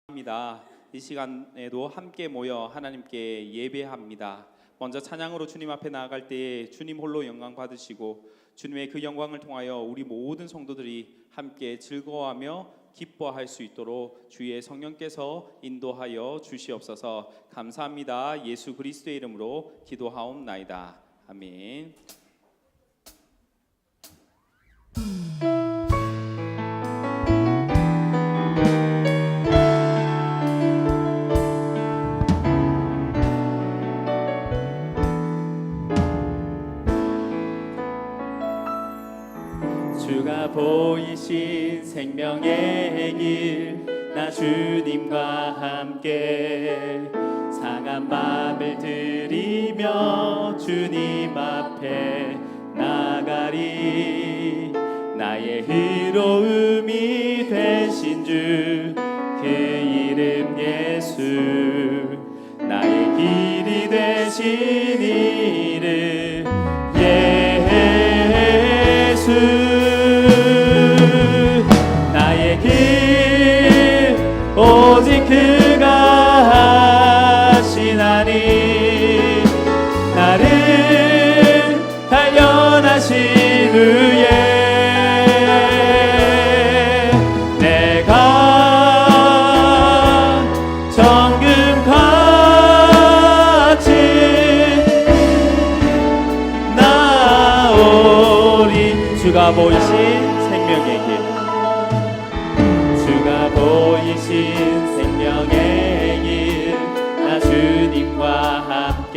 합니다. 이 시간에도 함께 모여 하나님께 예배합니다. 먼저 찬양으로 주님 앞에 나아갈 때에 주님 홀로 영광 받으시고 주님의 그 영광을 통하여 우리 모든 성도들이 함께 즐거워하며 기뻐할 수 있도록 주의 성령께서 인도하여 주시옵소서. 감사합니다. 예수 그리스도의 이름으로 기도하옵나이다. 아멘. 주가 보이신 생명의 길, 나 주님과 함께 상한 맘을 들이며 주님 앞에 나가리. 나의 의로움이 되신 주, 그 이름 예수. 나의 길이 되신 이름 예수. 나의 길 오직 그가 하시나니. 나를 단련하신 후에 내가 정금같이 나오리. 주가 보이신 생명의 길, 주가 보이신 생명의 길, 나 주님과 함께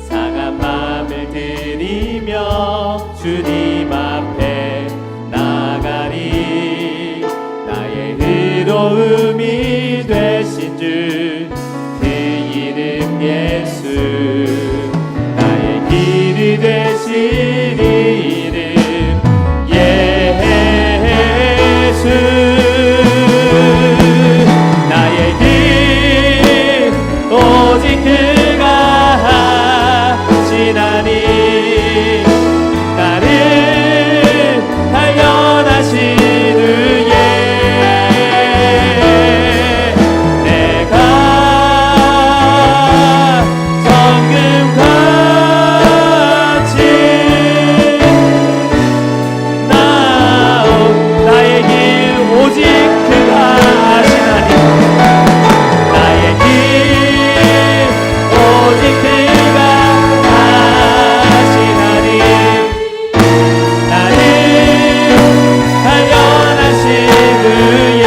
상한 마음을 들이며 주님 앞에 나가리. 나의 의로움이 되신 주, 그 이름 예수. 나의 길이 되신 이름 예수. 나의 길 오직 그가 하시나니. 나를 단련하신 후에 내가 정금같이 나의 길 오직 그가 하시나니. 나의 길 오직 그가 하시나니. 나를 단련하신 후에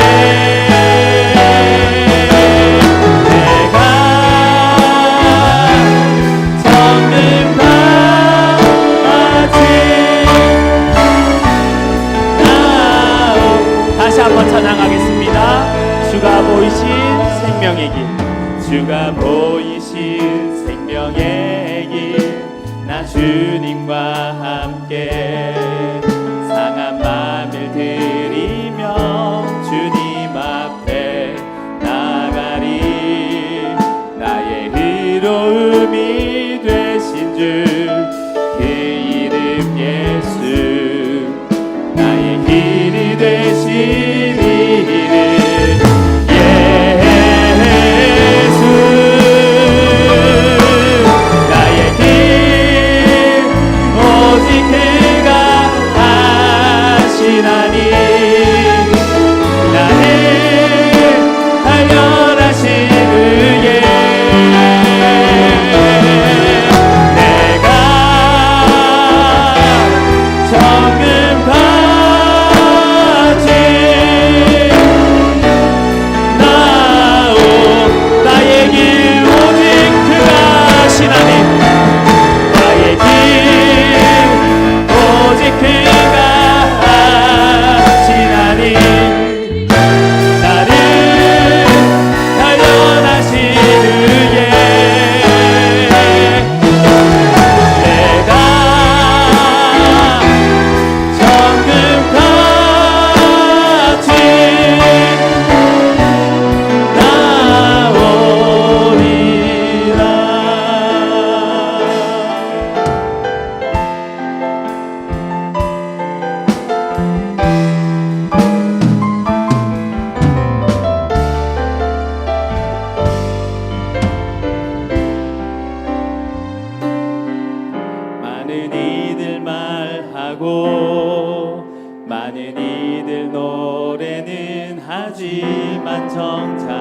내가 정금같이 다시 한번 찬양하겠습니다. 주가 보이신 생명의 길, 주가 보이신 생명의 길, 나 주님과 함께 상한 마음을 들이며 주님 앞에 나가리. 나의 의로움이 되신 주, 그 이름 예수. 나의 길이 되신 이름 예수. 나의 길 오직 그가 하지만 정작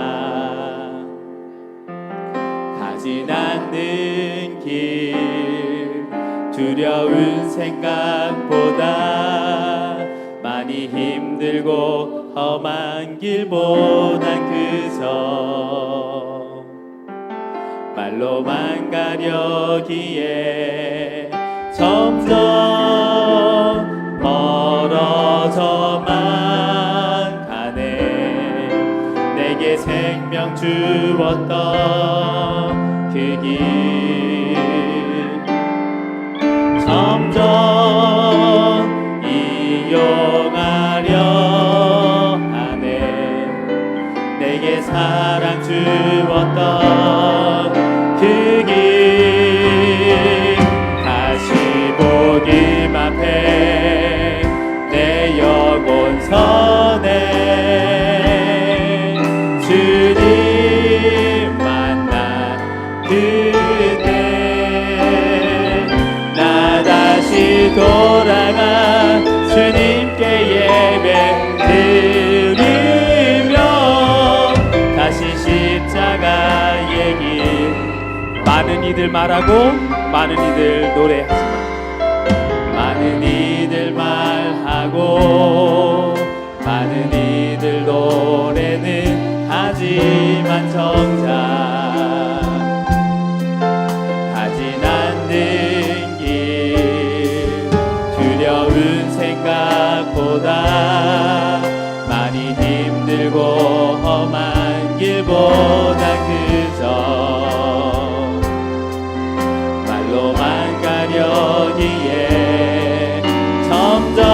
가진 않는 길, 두려운 생각보다 많이 힘들고 험한 길보단 그저 말로만 가려기에 점점 멀어져만 가네. 내게 생명 주었던 그 길 점점 이용하려 하네. 내게 사랑 주었던 그 길 다시 보기만 해. 내 영혼 선해 주님 만나 그때 나 다시 돌아가 주님께 예배 드리며 다시 십자가의 길. 많은 이들 말하고 많은 이들 노래하지만 많은 이들 말하고 많은 이들 노래는 하지만 정작 가진 않는 길, 두려운 생각보다 많이 힘들고 험한 길보다 그저 말로만 가려기에 점점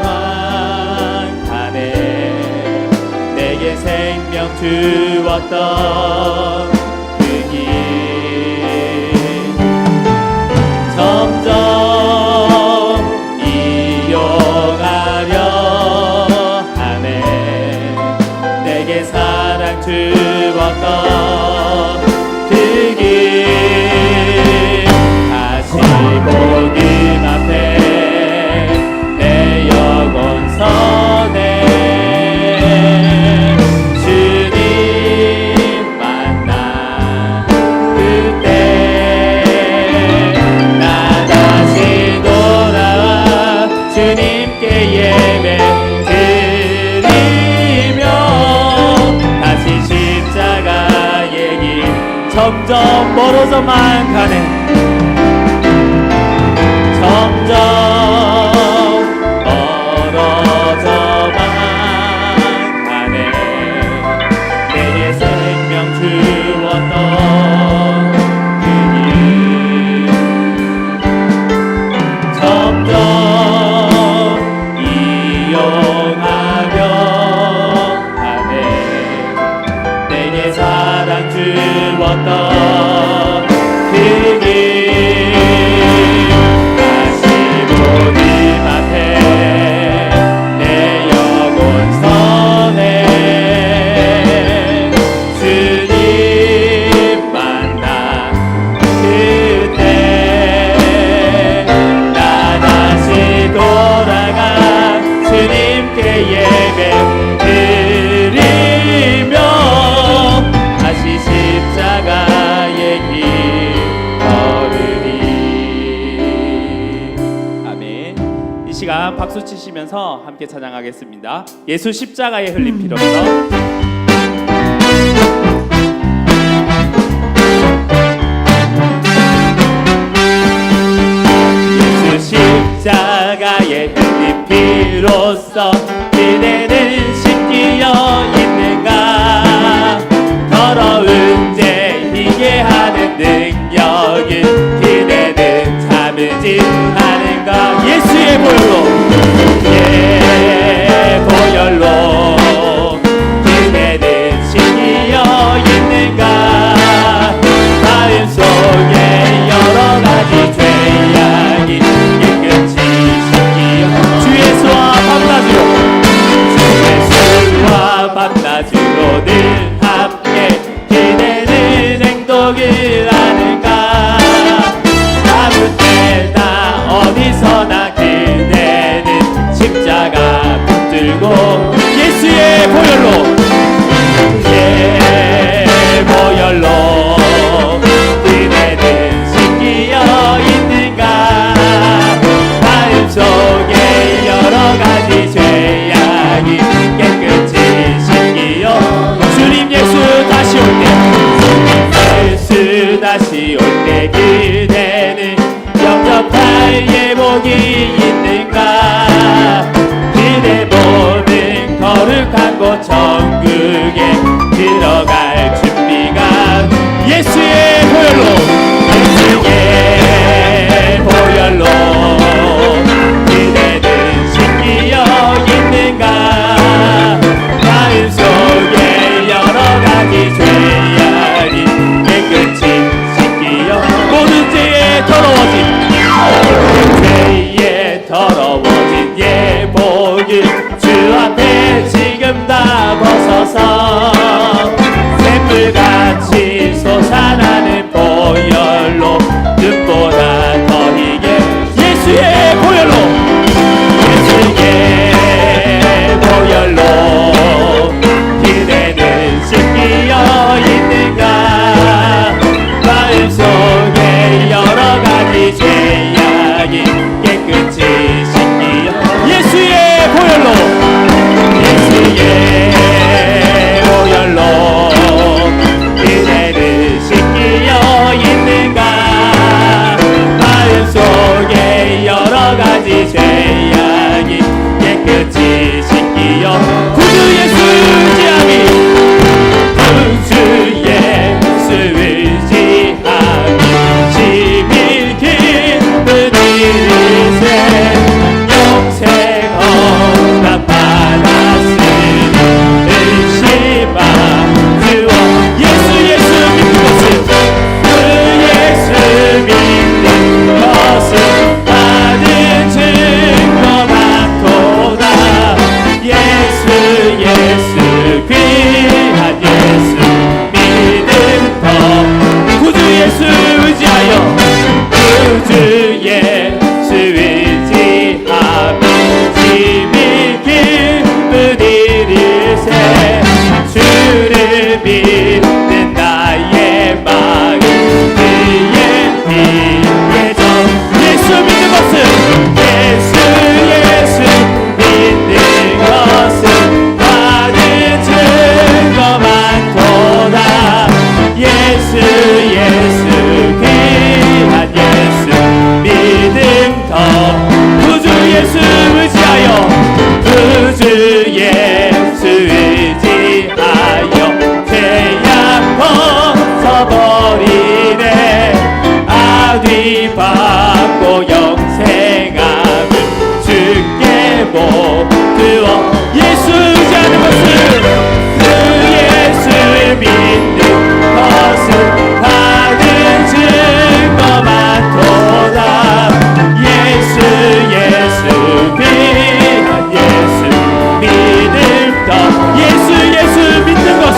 이어져만 가네. 내게 생명 주었던 그 길 점점 이용하려 하네. 내게 사랑 주었던 그 길 다시 보기만 해. 내 영혼 선해 주님 만나 그때 나 다시 돌아와 주님께 예배 드리며 다시 십자가의 길 점점 멀어져만 가네. 점점 멀어져만 가네. 내게 생명 주었던 그 길 점점 이용하려 하네. 내게 사랑 주었던 그 길 다시 보기만 해. 내 영혼 선해 주님 만나 그때 나 다시 돌아가 주님께 예배 드리며 다시 십자가의 길 걸으리. 아멘. 이 시간 박수 치시면서 함께 찬양하겠습니다. 예수 십자가에 흘린 피로써. 예수 십자가에 흘린 피로써 그대는 씻기어 있는가. 더러운 죄 희게 하는 능력은 그대는 참으지 않은가. 예수의 보혈로 보혈로 그대는 씻기어 있는가. 마음속에 여러 가지 죄악이 깨끗이 씻기어 주 예수와 밤낮으로 주 예수와 밤낮으로 늘 함께 그대는 행동을 하는가. 아무 때나 어디서나 그대는 십자가 주 예수 의지하여 죄악 벗어버리네. 아귀 받고 영생함을 주께 모두어 예수 의지하는 것은 그 예수를 믿는 것은 받은 증거 많도다. 예수 귀한 예수 믿음 더 예수 믿는 것은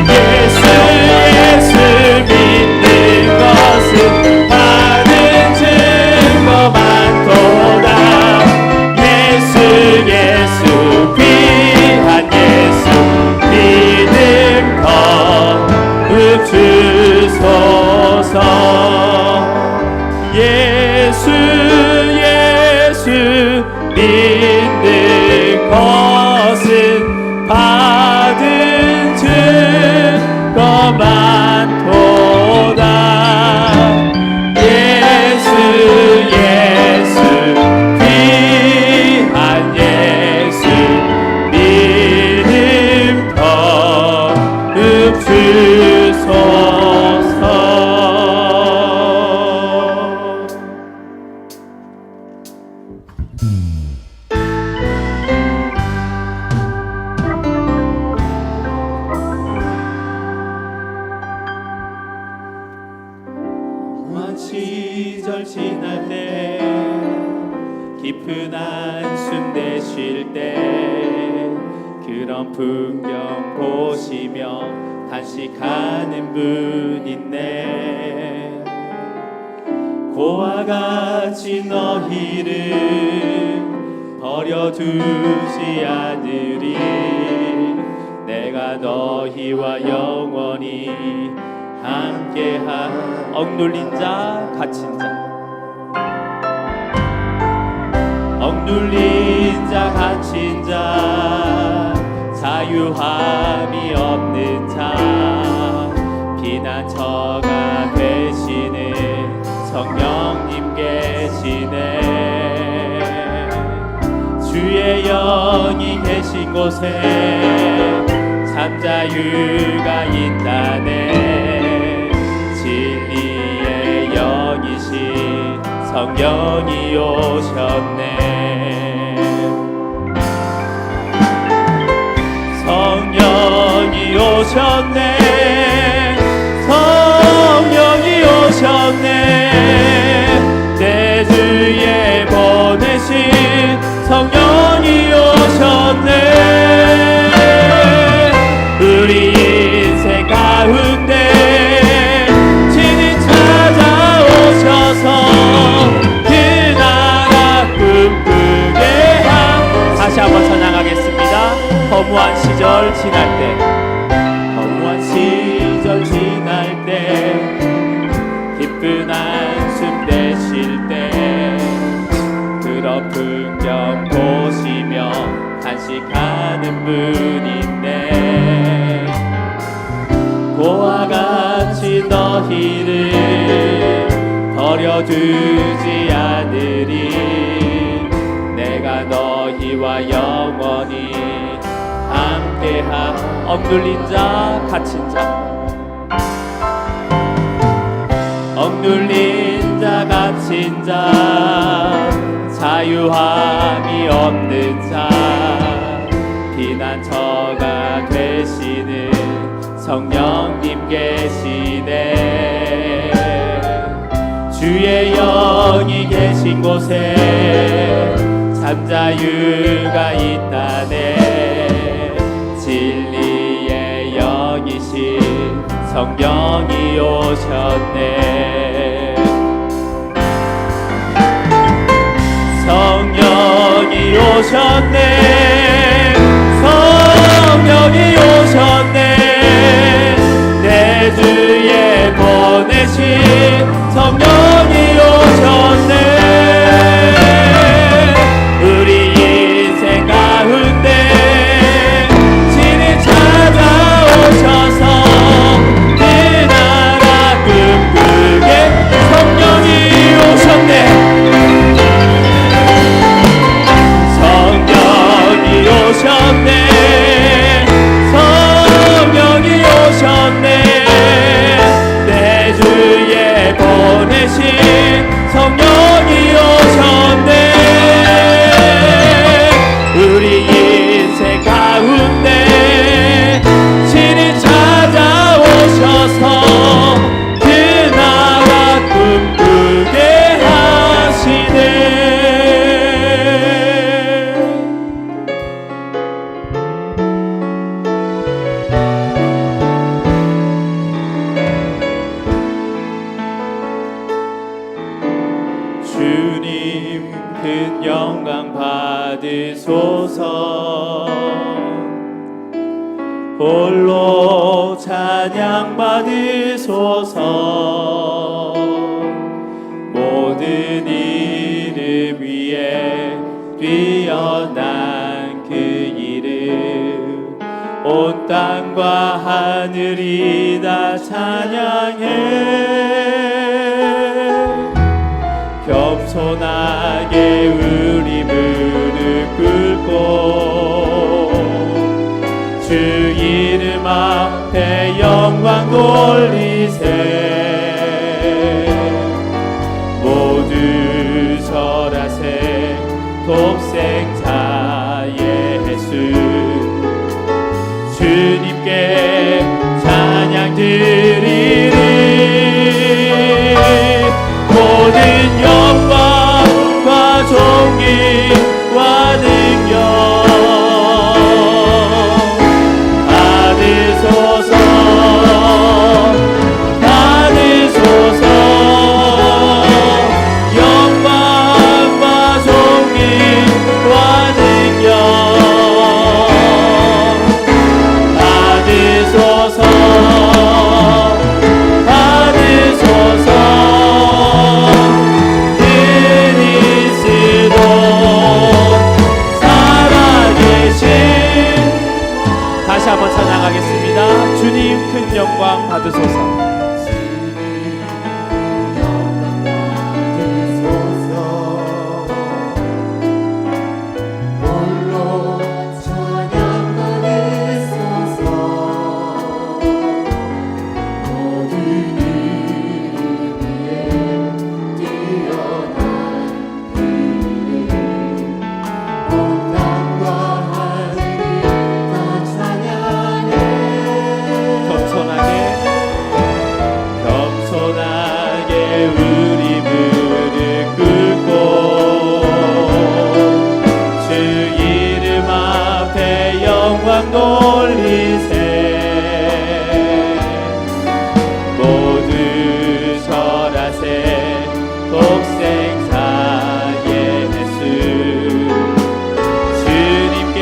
예수 믿는 것은 받은 증거 많도다. 예수 귀한 예수 믿음 거룩 주소서. 예수 믿는 것은 받은 증거 많도다. 예수 귀한 예수 믿음 거룩 주소서. 시절 지날 때 깊은 한숨 내쉴 때 그런 풍경 보시며 단식하는 분 있네. 고와 같이 너희를 버려두지 않으리. 내가 너희와 영원히 함께한 억눌린 자 갇힌 자 억눌린 자 갇힌 자 자유함이 없는 자 피난처가 되시는 성령님 계시네. 주의 영이 계신 곳에 참 자유가 있다네. 진리의 영이신 성령이 오셨네. 성령이 오셨네. 성령이 오셨네. 내 주에 보내신 성령이 오셨네. 우리 인생 가운데 친히 찾아오셔서 그 나라 꿈꾸게 함. 다시 한번 찬양하겠습니다. 허무한 시절 지날 때, 허무한 시절 지날 때, 기쁜 한숨 내쉴 때, 그런 풍경 보시며 단식하는 분인데, 고와 같이 너희를 버려두지 않으리. 내가 너희와 영원히 함께하. 억눌린 자 갇힌 자 억눌린 자 갇힌 자 자유함이 없는 자 피난처가 되시는 성령님 계시네. 주의 영이 계신 곳에 참 자유가 있다네. 진리의 영이신 성령이 오셨네. 성령이 오셨네. 성령이 오셨네. 내 주에 보내신 성령이 오셨네. 우리 인생 가운데 친히 찾아오셔서 그 나라 꿈꾸게 성령이 오셨네. 성령이 홀로 찬양 받으소서. 모든 이름 위에 뛰어난 그 이름, 온 땅과 하늘이 다 찬양해. 겸손하게 우리 무릎 꿇고 주 이름 앞에 영광 돌리세. 모두 절하세. 독생자의 예수 주님께 찬양 드리리. 모든 영광과 존귀와 능력 받으소서. 받으소서. 영광과 존귀와 능력 받으소서. 받으소서. 그리스도 살아계신. 다시 한번 찬양하겠습니다. 주님 큰 영광 받으소서. 겸손하게 우리 무릎 꿇고 주 이름 앞에 영광 돌리세. 모두 절하세. 독생자 예수 주님께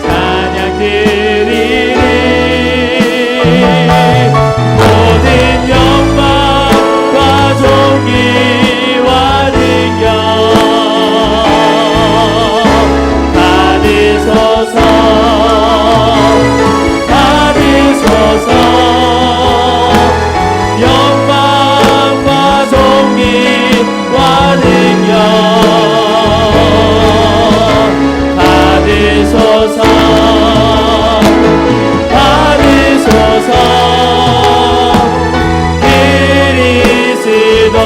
찬양 드리리. 모든 영광과 존귀와 능력 받으소서. 받으소서. 영광과 존귀와 능력 받으소서. 받으소서. 그리스도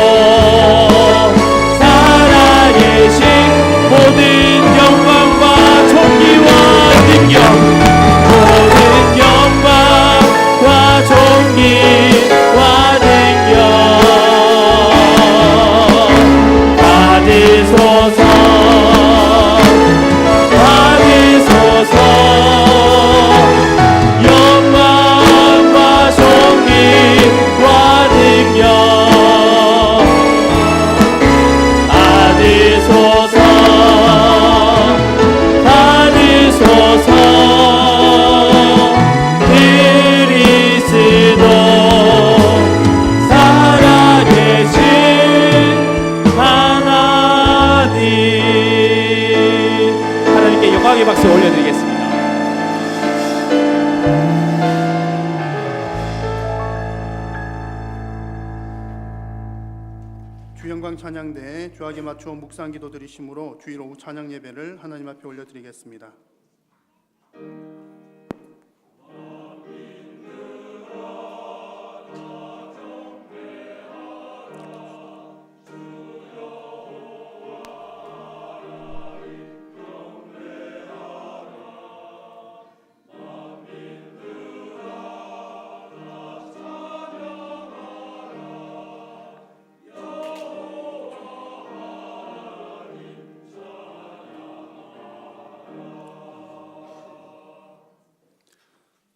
살아계신 모든 영광과 존귀와 능력 모든 영광과 존귀와 능력 받으소서. 받으소서. 영광과 존귀와 능력 받으소서. 받으소서. 그리스도 살아계신 하나님. 하나님께 영광의 박수 올려드리겠습니다. 주영광 찬양대에 주악에 맞추어 묵상 기도 드리심으로 주일 오후 찬양 예배를 하나님 앞에 올려드리겠습니다.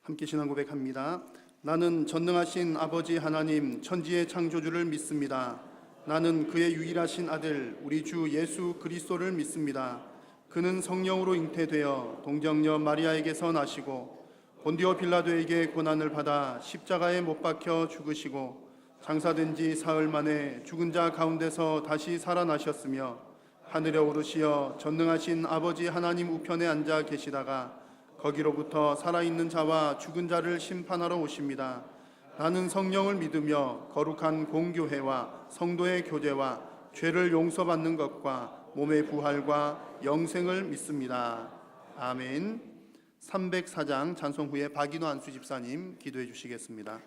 함께 신앙 고백합니다. 나는 전능하신 아버지 하나님 천지의 창조주를 믿습니다. 나는 그의 유일하신 아들 우리 주 예수 그리스도를 믿습니다. 그는 성령으로 잉태되어 동정녀 마리아에게서 나시고 본디오 빌라도에게 고난을 받아 십자가에 못 박혀 죽으시고 장사된 지 사흘 만에 죽은 자 가운데서 다시 살아나셨으며 하늘에 오르시어 전능하신 아버지 하나님 우편에 앉아 계시다가 거기로부터 살아있는 자와 죽은 자를 심판하러 오십니다. 나는 성령을 믿으며 거룩한 공교회와 성도의 교제와 죄를 용서받는 것과 몸의 부활과 영생을 믿습니다. 아멘. 304장 찬송 후에 박인호 안수 집사님 기도해 주시겠습니다.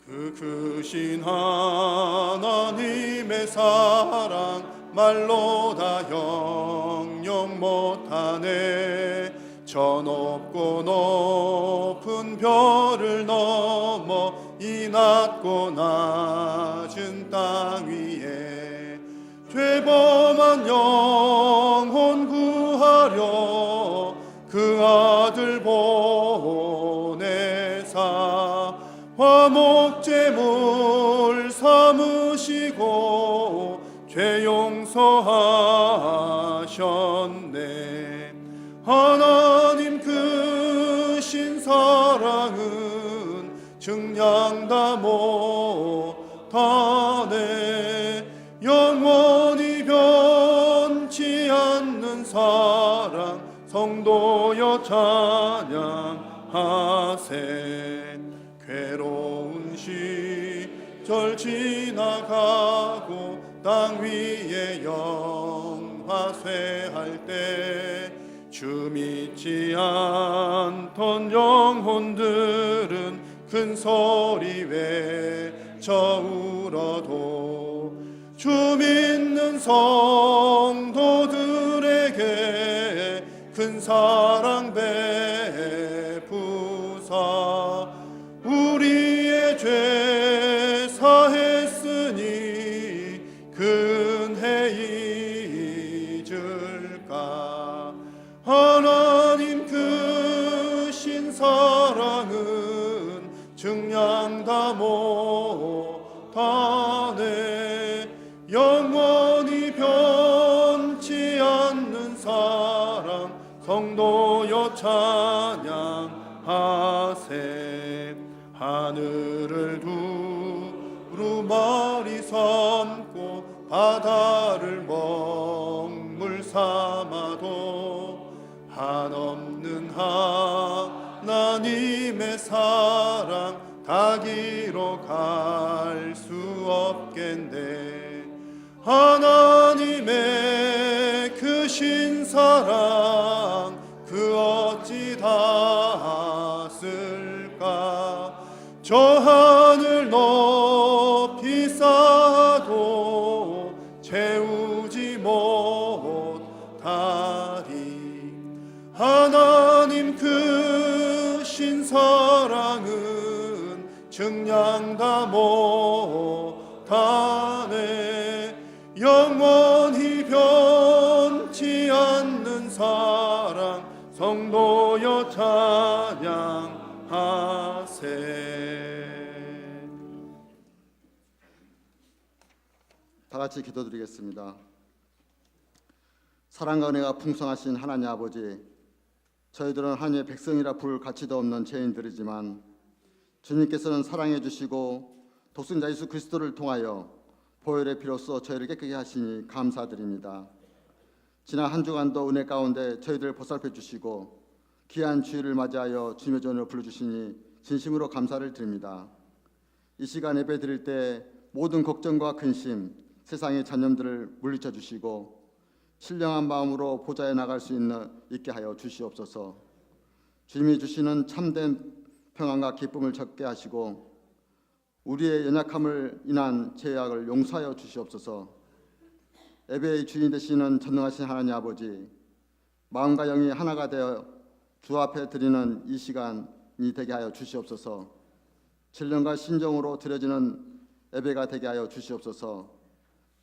그 크신 하나님의 사랑 말로 다 형용 못하네. 저 높고 높은 별을 넘어 이 낮고 낮은 땅 위에 죄범한 영혼 구하려 그 아들 보내사 화목제물 삼으시고 죄 용서하셨네. 하나님 크신 사랑은 증량 다 못하네. 영원히 변치 않는 사랑 성도여 찬양하세. 괴로운 시절 지나가고 땅 위에 영화쇠할 때 주 믿지 않던 영혼들은 큰 소리 외쳐 울어도 주 믿는 성도들에게 큰 사랑 베푸사 우리의 죄 사했으니 근해 잊을까. 하나님 크신 사랑은 증량 다 못하네. 영원히 변치 않는 사랑 성도여 찬양하세. 하늘을 두루마리 삼고 바다를 먹물 삼아도 한없는 하나님의 사랑 닿기로 갈 수 없겠네. 하나님의 크신 사랑 그 어찌 닿았을까. 저 하늘 높이 쌓아도 채우지 못하리. 하나님 크신 사랑은 증량 다 못하네. 영원히 변치 않는 사랑 성도여 찬양하세. 다 같이 기도드리겠습니다. 사랑과 은혜가 풍성하신 하나님 아버지, 저희들은 하나님의 백성이라 부를 가치도 없는 죄인들이지만 주님께서는 사랑해 주시고 독생자 예수 그리스도를 통하여 보혈의 피로써 저희를 깨끗게 하시니 감사드립니다. 지난 한 주간도 은혜 가운데 저희들을 보살펴 주시고 귀한 주일을 맞이하여 주님의 전으로 불러주시니 진심으로 감사를 드립니다. 이 시간 예배 드릴 때 모든 걱정과 근심, 세상의 잔념들을 물리쳐 주시고 신령한 마음으로 보좌에 나갈 수 있게 하여 주시옵소서. 주님이 주시는 참된 평안과 기쁨을 적게 하시고 우리의 연약함을 인한 죄악을 용서하여 주시옵소서. 예배의 주인 되시는 전능하신 하나님 아버지, 마음과 영이 하나가 되어 주 앞에 드리는 이 시간이 되게 하여 주시옵소서. 진령과 신정으로 드려지는 예배가 되게 하여 주시옵소서.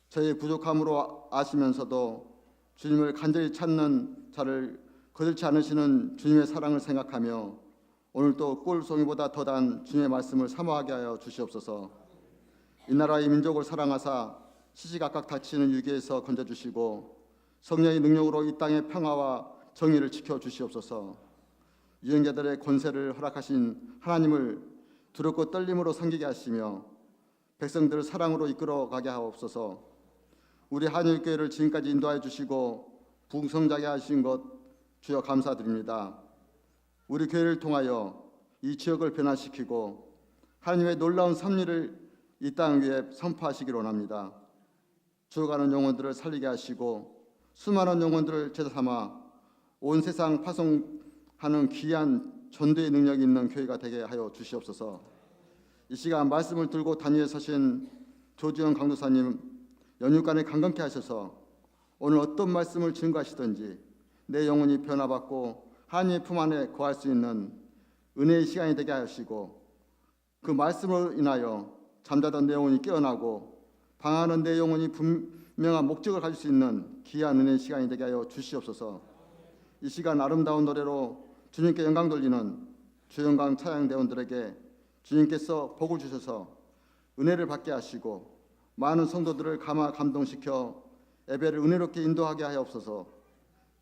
저희 부족함으로 아시면서도 주님을 간절히 찾는 자를 거들지 않으시는 주님의 사랑을 생각하며 오늘도 꿀송이보다 더단 주님의 말씀을 사모하게 하여 주시옵소서. 이 나라 이 민족을 사랑하사 시시각각 닥치는 위기에서 건져주시고 성령의 능력으로 이 땅의 평화와 정의를 지켜주시옵소서. 유언자들의 권세를 허락하신 하나님을 두렵고 떨림으로 섬기게 하시며 백성들을 사랑으로 이끌어가게 하옵소서. 우리 한일교회를 지금까지 인도하여 주시고 부흥성장하게 하신 것 주여 감사드립니다. 우리 교회를 통하여 이 지역을 변화시키고 하나님의 놀라운 섭리를 이 땅 위에 선포하시기를 원합니다. 죽어가는 영혼들을 살리게 하시고 수많은 영혼들을 제자 삼아 온 세상 파송하는 귀한 전도의 능력이 있는 교회가 되게 하여 주시옵소서. 이 시간 말씀을 들고 단위에 서신 조지현 강도사님 연육간에 강건케 하셔서 오늘 어떤 말씀을 증거하시든지 내 영혼이 변화받고 하나님의 품 안에 거할 수 있는 은혜의 시간이 되게 하시고 그 말씀으로 인하여 잠자던 내 영혼이 깨어나고 방황하는 내 영혼이 분명한 목적을 가질 수 있는 귀한 은혜의 시간이 되게 하여 주시옵소서. 이 시간 아름다운 노래로 주님께 영광 돌리는 주영광 찬양대원들에게 주님께서 복을 주셔서 은혜를 받게 하시고 많은 성도들을 감동시켜 예배를 은혜롭게 인도하게 하옵소서.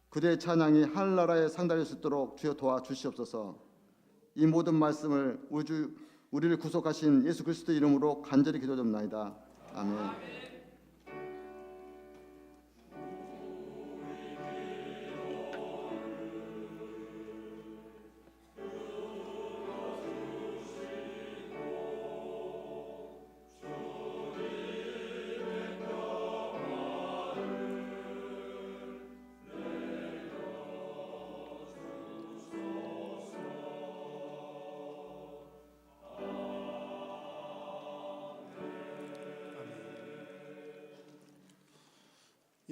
그대의 찬양이 하늘나라에 상달할 수 있도록 주여 도와주시옵소서. 이 모든 말씀을 우리를 구속하신 예수 그리스도 이름으로 간절히 기도드립니다. 아멘.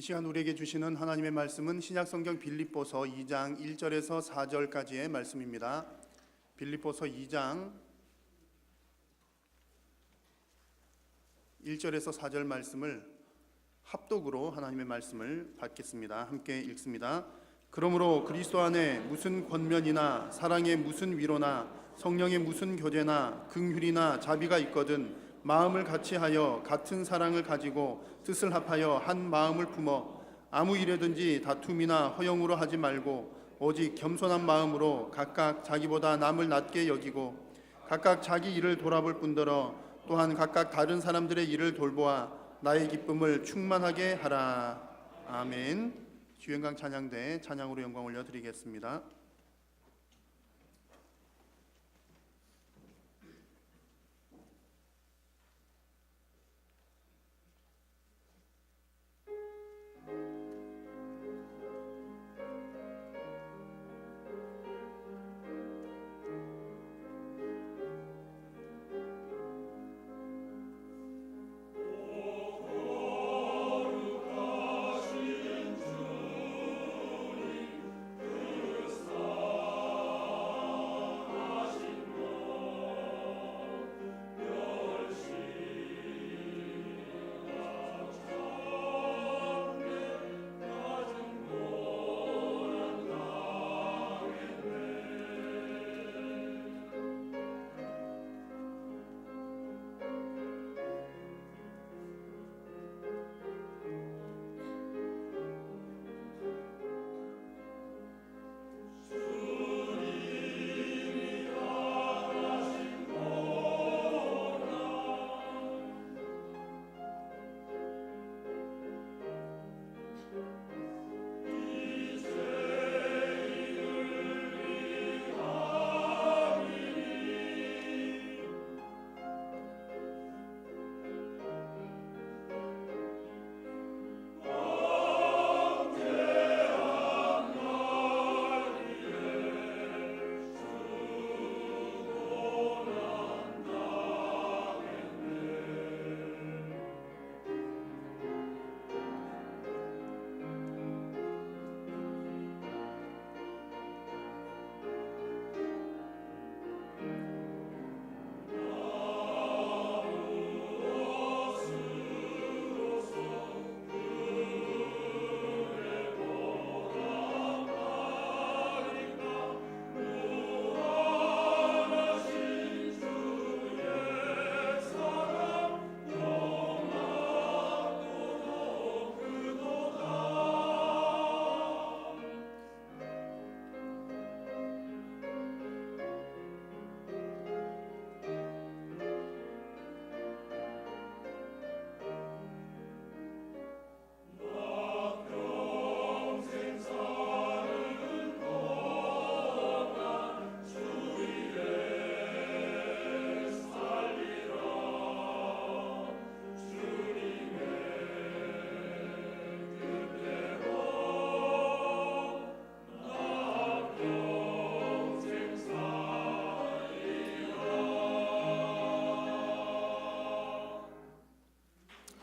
이 시간 우리에게 주시는 하나님의 말씀은 신약성경 빌립보서 2장 1절에서 4절까지의 말씀입니다. 빌립보서 2장 1절에서 4절 말씀을 합독으로 하나님의 말씀을 받겠습니다. 함께 읽습니다. 그러므로 그리스도 안에 무슨 권면이나 사랑의 무슨 위로나 성령의 무슨 교제나 긍휼이나 자비가 있거든 마음을 같이하여 같은 사랑을 가지고 뜻을 합하여 한 마음을 품어 아무 일에든지 다툼이나 허영으로 하지 말고 오직 겸손한 마음으로 각각 자기보다 남을 낮게 여기고 각각 자기 일을 돌아볼 뿐더러 또한 각각 다른 사람들의 일을 돌보아 나의 기쁨을 충만하게 하라. 아멘. 주영광 찬양대 찬양으로 영광 올려드리겠습니다.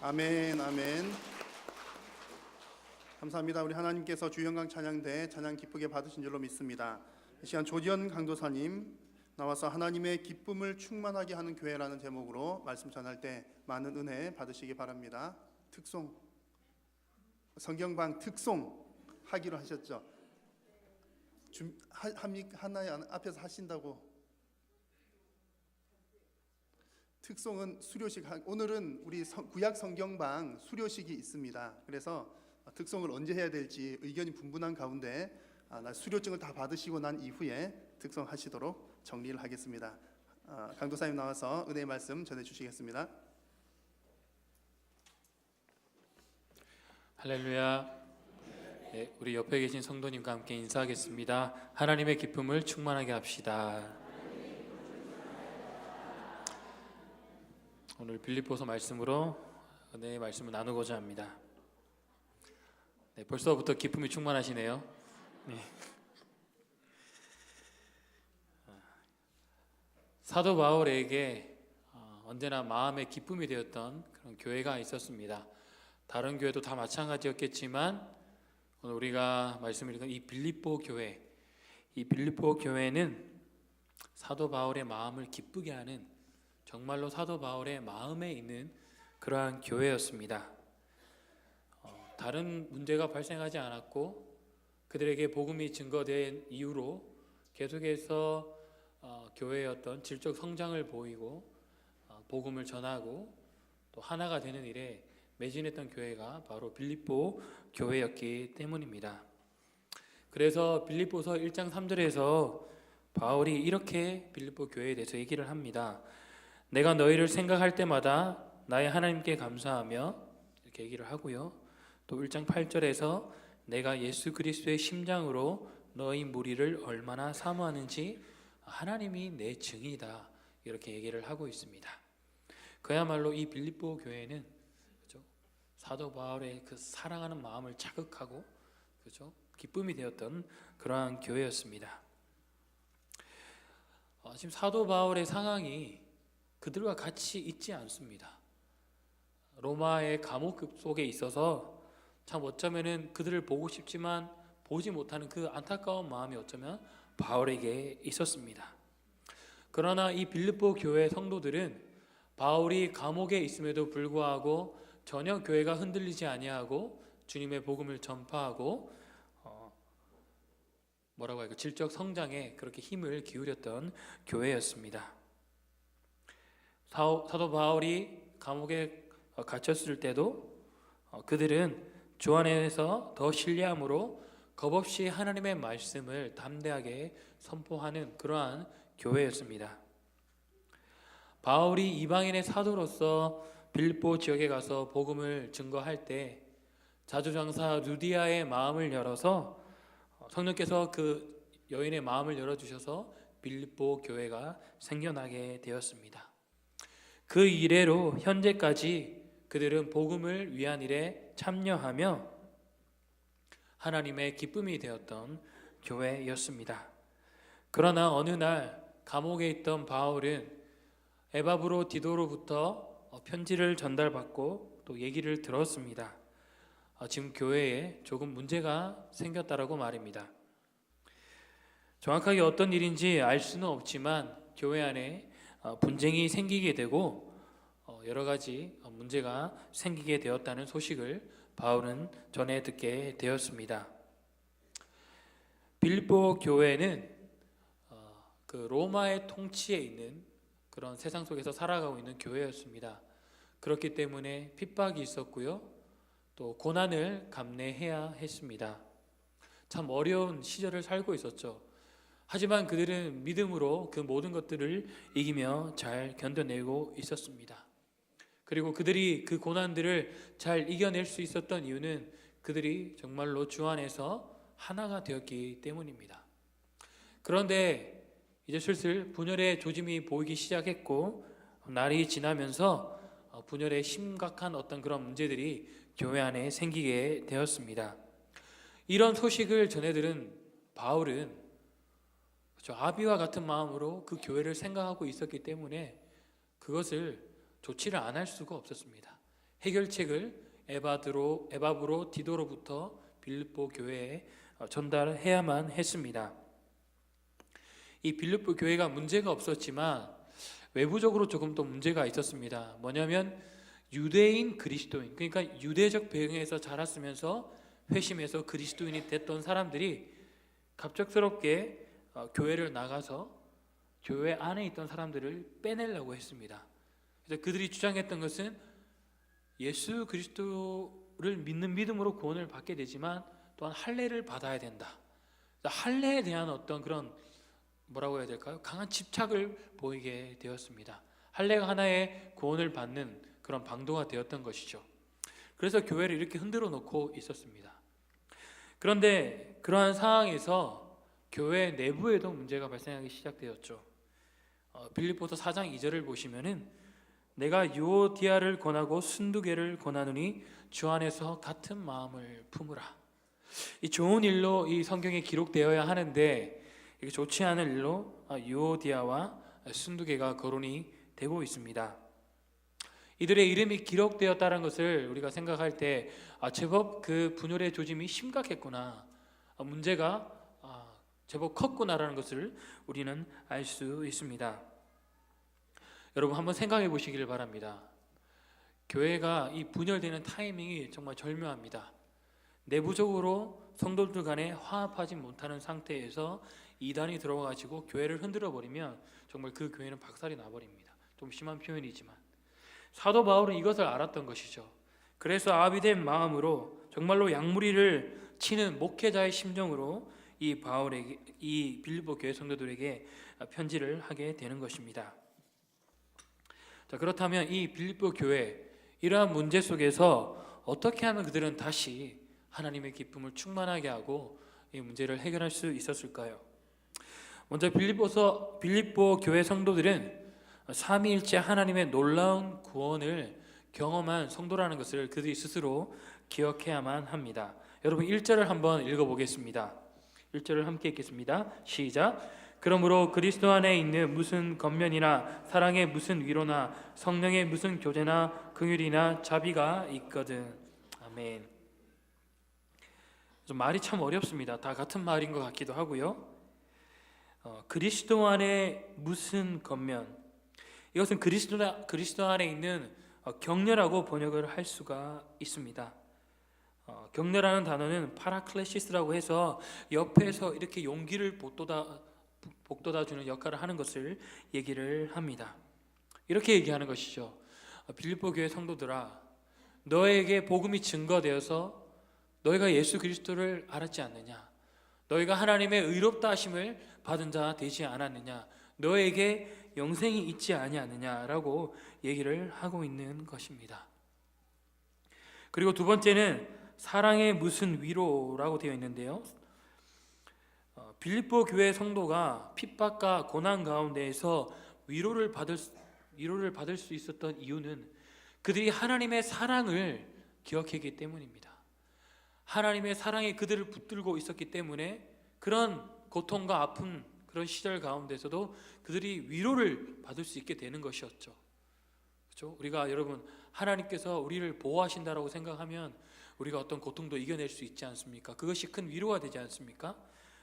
아멘, 아멘. 감사합니다. 우리 하나님께서 주영광 찬양대 찬양 기쁘게 받으신 줄로 믿습니다. 이 시간 조지현 강도사님 나와서 하나님의 기쁨을 충만하게 하는 교회라는 제목으로 말씀 전할 때 많은 은혜 받으시기 바랍니다. 특송, 성경방 특송 하기로 하셨죠? 하나의 앞에서 하신다고. 특송은 수료식, 오늘은 우리 구약 성경방 수료식이 있습니다. 그래서 특송을 언제 해야 될지 의견이 분분한 가운데 수료증을 다 받으시고 난 이후에 특송하시도록 정리를 하겠습니다. 강도사님 나와서 은혜의 말씀 전해주시겠습니다. 할렐루야. 네, 우리 옆에 계신 성도님과 함께 인사하겠습니다. 하나님의 기쁨을 충만하게 합시다. 오늘 빌립보서 말씀으로 은혜의 말씀을 나누고자 합니다. 네, 벌써부터 기쁨이 충만하시네요. 네. 사도 바울에게 언제나 마음의 기쁨이 되었던 그런 교회가 있었습니다. 다른 교회도 다 마찬가지였겠지만 오늘 우리가 말씀을 읽은 이 빌립보 교회, 이 빌립보 교회는 사도 바울의 마음을 기쁘게 하는, 정말로 사도 바울의 마음에 있는 그러한 교회였습니다. 다른 문제가 발생하지 않았고 그들에게 복음이 증거된 이후로 계속해서 교회의 어떤 질적 성장을 보이고 복음을 전하고 또 하나가 되는 일에 매진했던 교회가 바로 빌립보 교회였기 때문입니다. 그래서 빌립보서 1장 3절에서 바울이 이렇게 빌립보 교회에 대해서 얘기를 합니다. 내가 너희를 생각할 때마다 나의 하나님께 감사하며, 이렇게 얘기를 하고요. 또 1장 8절에서 내가 예수 그리스도의 심장으로 너희 무리를 얼마나 사모하는지 하나님이 내 증이다, 이렇게 얘기를 하고 있습니다. 그야말로 이 빌립보 교회는 그렇죠? 사도 바울의 그 사랑하는 마음을 자극하고 그렇죠? 기쁨이 되었던 그러한 교회였습니다. 지금 사도 바울의 상황이 그들과 같이 있지 않습니다. 로마의 감옥 속에 있어서 참 어쩌면은 그들을 보고 싶지만 보지 못하는 그 안타까운 마음이 어쩌면 바울에게 있었습니다. 그러나 이 빌립보 교회 성도들은 바울이 감옥에 있음에도 불구하고 전혀 교회가 흔들리지 아니하고 주님의 복음을 전파하고 질적 성장에 그렇게 힘을 기울였던 교회였습니다. 사도 바울이 감옥에 갇혔을 때도 그들은 주 안에서 더 신뢰함으로 겁없이 하나님의 말씀을 담대하게 선포하는 그러한 교회였습니다. 바울이 이방인의 사도로서 빌립보 지역에 가서 복음을 증거할 때 자주장사 루디아의 마음을 열어서 성령께서 그 여인의 마음을 열어주셔서 빌립보 교회가 생겨나게 되었습니다. 그 이래로 현재까지 그들은 복음을 위한 일에 참여하며 하나님의 기쁨이 되었던 교회였습니다. 그러나 어느 날 감옥에 있던 바울은 에바브로 디도로부터 편지를 전달받고 또 얘기를 들었습니다. 지금 교회에 조금 문제가 생겼다라고 말입니다. 정확하게 어떤 일인지 알 수는 없지만 교회 안에 분쟁이 생기게 되고 여러 가지 문제가 생기게 되었다는 소식을 바울은 전해 듣게 되었습니다. 빌립보 교회는 그 로마의 통치에 있는 그런 세상 속에서 살아가고 있는 교회였습니다. 그렇기 때문에 핍박이 있었고요, 또 고난을 감내해야 했습니다. 참 어려운 시절을 살고 있었죠. 하지만 그들은 믿음으로 그 모든 것들을 이기며 잘 견뎌내고 있었습니다. 그리고 그들이 그 고난들을 잘 이겨낼 수 있었던 이유는 그들이 정말로 주 안에서 하나가 되었기 때문입니다. 그런데 이제 슬슬 분열의 조짐이 보이기 시작했고 날이 지나면서 분열의 심각한 어떤 그런 문제들이 교회 안에 생기게 되었습니다. 이런 소식을 전해들은 바울은 아비와 같은 마음으로 그 교회를 생각하고 있었기 때문에 그것을 조치를 안 할 수가 없었습니다. 해결책을 에바브로 디도로부터 빌립보 교회에 전달해야만 했습니다. 이 빌립보 교회가 문제가 없었지만 외부적으로 조금 또 문제가 있었습니다. 뭐냐면 유대인 그리스도인, 그러니까 유대적 배경에서 자랐으면서 회심해서 그리스도인이 됐던 사람들이 갑작스럽게 교회를 나가서 교회 안에 있던 사람들을 빼내려고 했습니다. 그래서 그들이 주장했던 것은 예수 그리스도를 믿는 믿음으로 구원을 받게 되지만 또한 할례를 받아야 된다. 할례에 대한 어떤 그런 뭐라고 해야 될까요? 강한 집착을 보이게 되었습니다. 할례가 하나의 구원을 받는 그런 방도가 되었던 것이죠. 그래서 교회를 이렇게 흔들어 놓고 있었습니다. 그런데 그러한 상황에서 교회 내부에도 문제가 발생하기 시작되었죠. 빌립보서 4장 2절을 보시면은 내가 유오디아를 권하고 순두개를 권하노니 주 안에서 같은 마음을 품으라. 이 좋은 일로 이 성경에 기록되어야 하는데 이게 좋지 않은 일로 유오디아와 순두개가 거론이 되고 있습니다. 이들의 이름이 기록되었다는 것을 우리가 생각할 때 제법 그 분열의 조짐이 심각했구나, 문제가 제법 컸구나라는 것을 우리는 알 수 있습니다. 여러분 한번 생각해 보시기를 바랍니다. 교회가 이 분열되는 타이밍이 정말 절묘합니다. 내부적으로 성도들 간에 화합하지 못하는 상태에서 이단이 들어와가지고 교회를 흔들어 버리면 정말 그 교회는 박살이 나버립니다. 좀 심한 표현이지만 사도 바울은 이것을 알았던 것이죠. 그래서 아비된 마음으로 정말로 양무리를 치는 목회자의 심정으로 이 바울에게, 이 빌립보 교회 성도들에게 편지를 하게 되는 것입니다. 자, 그렇다면 이 빌립보 교회 이러한 문제 속에서 어떻게 하면 그들은 다시 하나님의 기쁨을 충만하게 하고 이 문제를 해결할 수 있었을까요? 먼저 빌립보 교회 성도들은 삼위일체 하나님의 놀라운 구원을 경험한 성도라는 것을 그들이 스스로 기억해야만 합니다. 여러분 1절을 한번 읽어보겠습니다. 1절을 함께 읽겠습니다. 시작. 그러므로 그리스도 안에 있는 무슨 겉면이나 사랑의 무슨 위로나 성령의 무슨 교제나 긍휼이나 자비가 있거든. 아멘. 좀 말이 참 어렵습니다. 다 같은 말인 것 같기도 하고요. 그리스도 안에 무슨 겉면, 이것은 그리스도 안에 있는 격려라고 번역을 할 수가 있습니다. 격려라는 단어는 파라클레시스라고 해서 옆에서 이렇게 용기를 북돋아주는 역할을 하는 것을 얘기를 합니다. 이렇게 얘기하는 것이죠. 빌립보 교회 성도들아, 너에게 복음이 증거되어서 너희가 예수 그리스도를 알았지 않느냐? 너희가 하나님의 의롭다 하심을 받은 자 되지 않았느냐? 너에게 영생이 있지 아니하느냐라고 얘기를 하고 있는 것입니다. 그리고 두 번째는 사랑의 무슨 위로라고 되어 있는데요. 빌립보 교회 성도가 핍박과 고난 가운데에서 위로를 받을 수 있었던 이유는 그들이 하나님의 사랑을 기억했기 때문입니다. 하나님의 사랑이 그들을 붙들고 있었기 때문에 그런 고통과 아픈 그런 시절 가운데서도 그들이 위로를 받을 수 있게 되는 것이었죠. 그렇죠? 우리가 여러분 하나님께서 우리를 보호하신다라고 생각하면 우리가 어떤 고통도 이겨낼 수 있지 않습니까? 그것이 큰 위로가 되지 않습니까?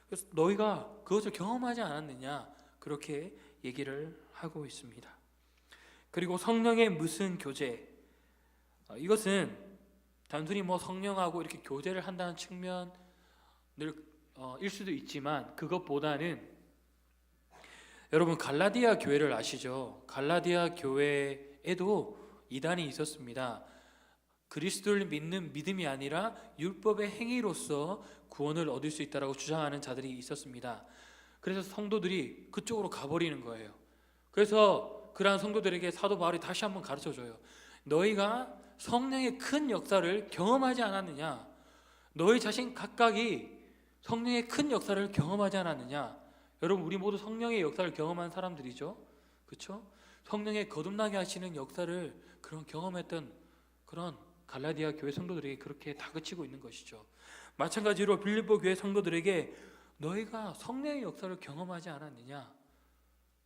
그래서 너희가 그것을 경험하지 않았느냐, 그렇게 얘기를 하고 있습니다. 그리고 성령의 무슨 교제, 이것은 단순히 성령하고 이렇게 교제를 한다는 측면일 수도 있지만 그것보다는 여러분 갈라디아 교회를 아시죠? 갈라디아 교회에도 이단이 있었습니다. 그리스도를 믿는 믿음이 아니라 율법의 행위로서 구원을 얻을 수 있다라고 주장하는 자들이 있었습니다. 그래서 성도들이 그쪽으로 가버리는 거예요. 그래서 그러한 성도들에게 사도 바울이 다시 한번 가르쳐줘요. 너희가 성령의 큰 역사를 경험하지 않았느냐? 너희 자신 각각이 성령의 큰 역사를 경험하지 않았느냐? 여러분 우리 모두 성령의 역사를 경험한 사람들이죠. 그렇죠? 성령의 거듭나게 하시는 역사를 경험했던 그런 갈라디아 교회 성도들에게 그렇게 다그치고 있는 것이죠. 마찬가지로 빌립보 교회 성도들에게 너희가 성령의 역사를 경험하지 않았느냐?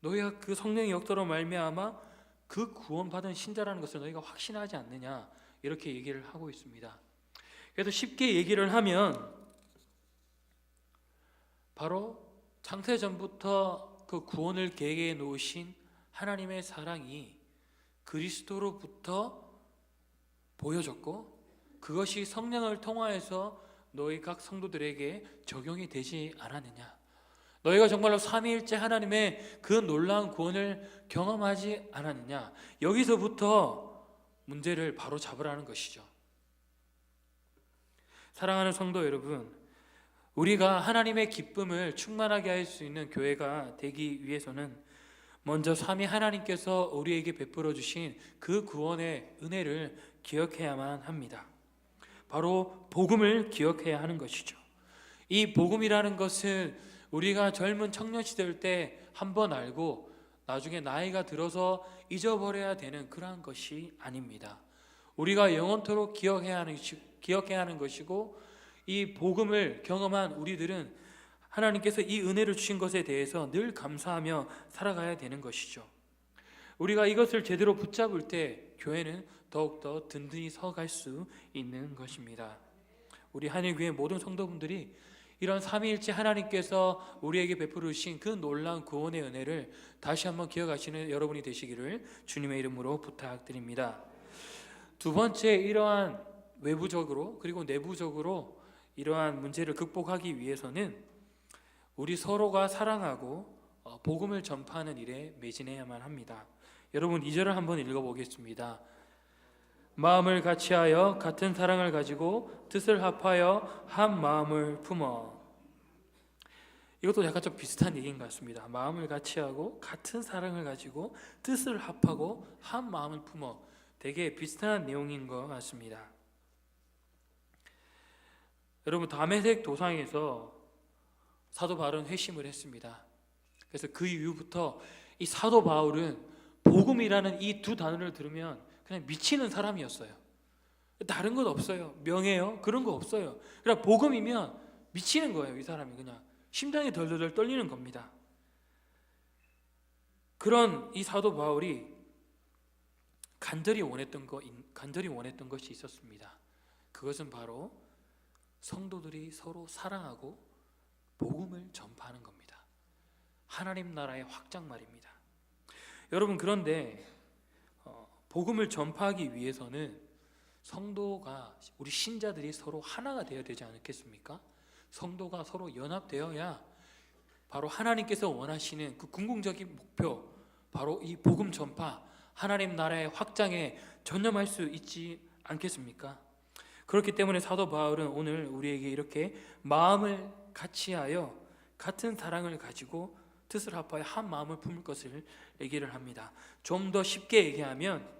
너희가 그 성령의 역사로 말미암아 그 구원받은 신자라는 것을 너희가 확신하지 않느냐? 이렇게 얘기를 하고 있습니다. 그래서 쉽게 얘기를 하면 바로 창세전부터 그 구원을 계획해 놓으신 하나님의 사랑이 그리스도로부터 보여졌고 그것이 성령을 통하여서 너희 각 성도들에게 적용이 되지 않았느냐. 너희가 정말로 삼위일체 하나님의 그 놀라운 구원을 경험하지 않았느냐. 여기서부터 문제를 바로 잡으라는 것이죠. 사랑하는 성도 여러분, 우리가 하나님의 기쁨을 충만하게 할 수 있는 교회가 되기 위해서는 먼저 삼위 하나님께서 우리에게 베풀어 주신 그 구원의 은혜를 기억해야만 합니다. 바로 복음을 기억해야 하는 것이죠. 이 복음이라는 것은 우리가 젊은 청년 시절 때 한 번 알고 나중에 나이가 들어서 잊어버려야 되는 그러한 것이 아닙니다. 우리가 영원토록 기억해야 하는 것이고, 이 복음을 경험한 우리들은 하나님께서 이 은혜를 주신 것에 대해서 늘 감사하며 살아가야 되는 것이죠. 우리가 이것을 제대로 붙잡을 때 교회는 더욱더 든든히 서갈 수 있는 것입니다. 우리 한일교회 모든 성도분들이 이런 삼위일체 하나님께서 우리에게 베풀어 주신 그 놀라운 구원의 은혜를 다시 한번 기억하시는 여러분이 되시기를 주님의 이름으로 부탁드립니다. 두 번째, 이러한 외부적으로 그리고 내부적으로 이러한 문제를 극복하기 위해서는 우리 서로가 사랑하고 복음을 전파하는 일에 매진해야만 합니다. 여러분 2절을 한번 읽어보겠습니다. 마음을 같이하여 같은 사랑을 가지고 뜻을 합하여 한 마음을 품어. 이것도 약간 좀 비슷한 얘기인 것 같습니다. 마음을 같이하고 같은 사랑을 가지고 뜻을 합하고 한 마음을 품어. 되게 비슷한 내용인 것 같습니다. 여러분 다메섹 도상에서 사도 바울은 회심을 했습니다. 그래서 그 이후부터 이 사도 바울은 복음이라는 이 두 단어를 들으면 그냥 미치는 사람이었어요. 다른 것 없어요. 명예요? 그런 거 없어요. 그냥 복음이면 미치는 거예요. 이 사람이 그냥 심장이 덜덜덜 떨리는 겁니다. 그런 이 사도 바울이 간절히 원했던 것이 있었습니다. 그것은 바로 성도들이 서로 사랑하고 복음을 전파하는 겁니다. 하나님 나라의 확장 말입니다. 여러분 그런데 복음을 전파하기 위해서는 성도가 우리 신자들이 서로 하나가 되어야 되지 않겠습니까? 성도가 서로 연합되어야 바로 하나님께서 원하시는 그 궁극적인 목표, 바로 이 복음 전파, 하나님 나라의 확장에 전념할 수 있지 않겠습니까? 그렇기 때문에 사도 바울은 오늘 우리에게 이렇게 마음을 같이하여 같은 사랑을 가지고 뜻을 합하여 한 마음을 품을 것을 얘기를 합니다. 좀 더 쉽게 얘기하면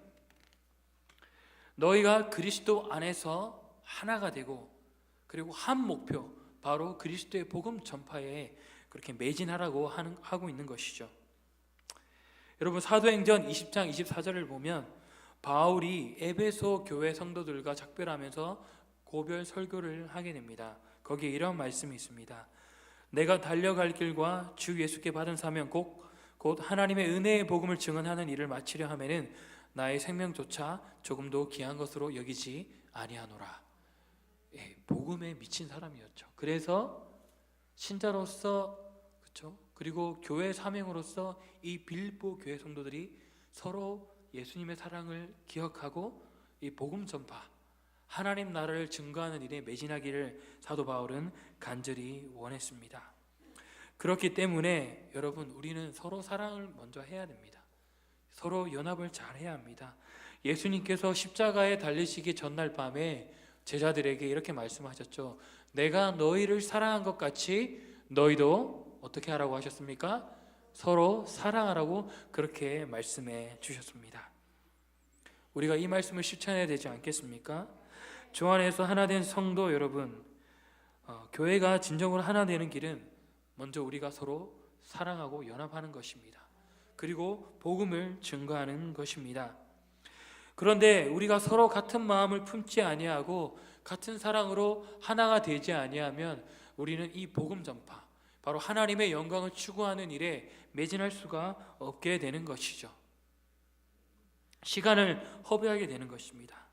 너희가 그리스도 안에서 하나가 되고 그리고 한 목표, 바로 그리스도의 복음 전파에 그렇게 매진하라고 하고 있는 것이죠. 여러분 사도행전 20장 24절을 보면 바울이 에베소 교회 성도들과 작별하면서 고별 설교를 하게 됩니다. 거기에 이런 말씀이 있습니다. 내가 달려갈 길과 주 예수께 받은 사명 곧 하나님의 은혜의 복음을 증언하는 일을 마치려 하면은 나의 생명조차 조금도 귀한 것으로 여기지 아니하노라. 복음에 미친 사람이었죠. 그래서 신자로서 그렇죠? 그리고 교회 사명으로서 이 빌립보 교회 성도들이 서로 예수님의 사랑을 기억하고 이 복음 전파, 하나님 나라를 증거하는 일에 매진하기를 사도 바울은 간절히 원했습니다. 그렇기 때문에 여러분 우리는 서로 사랑을 먼저 해야 됩니다. 서로 연합을 잘 해야 합니다. 예수님께서 십자가에 달리시기 전날 밤에 제자들에게 이렇게 말씀하셨죠. 내가 너희를 사랑한 것 같이 너희도 어떻게 하라고 하셨습니까? 서로 사랑하라고 그렇게 말씀해 주셨습니다. 우리가 이 말씀을 실천해야 되지 않겠습니까? 주 안에서 하나 된 성도 여러분, 교회가 진정으로 하나 되는 길은 먼저 우리가 서로 사랑하고 연합하는 것입니다. 그리고 복음을 증거하는 것입니다. 그런데 우리가 서로 같은 마음을 품지 아니하고 같은 사랑으로 하나가 되지 아니하면 우리는 이 복음 전파, 바로 하나님의 영광을 추구하는 일에 매진할 수가 없게 되는 것이죠. 시간을 허비하게 되는 것입니다.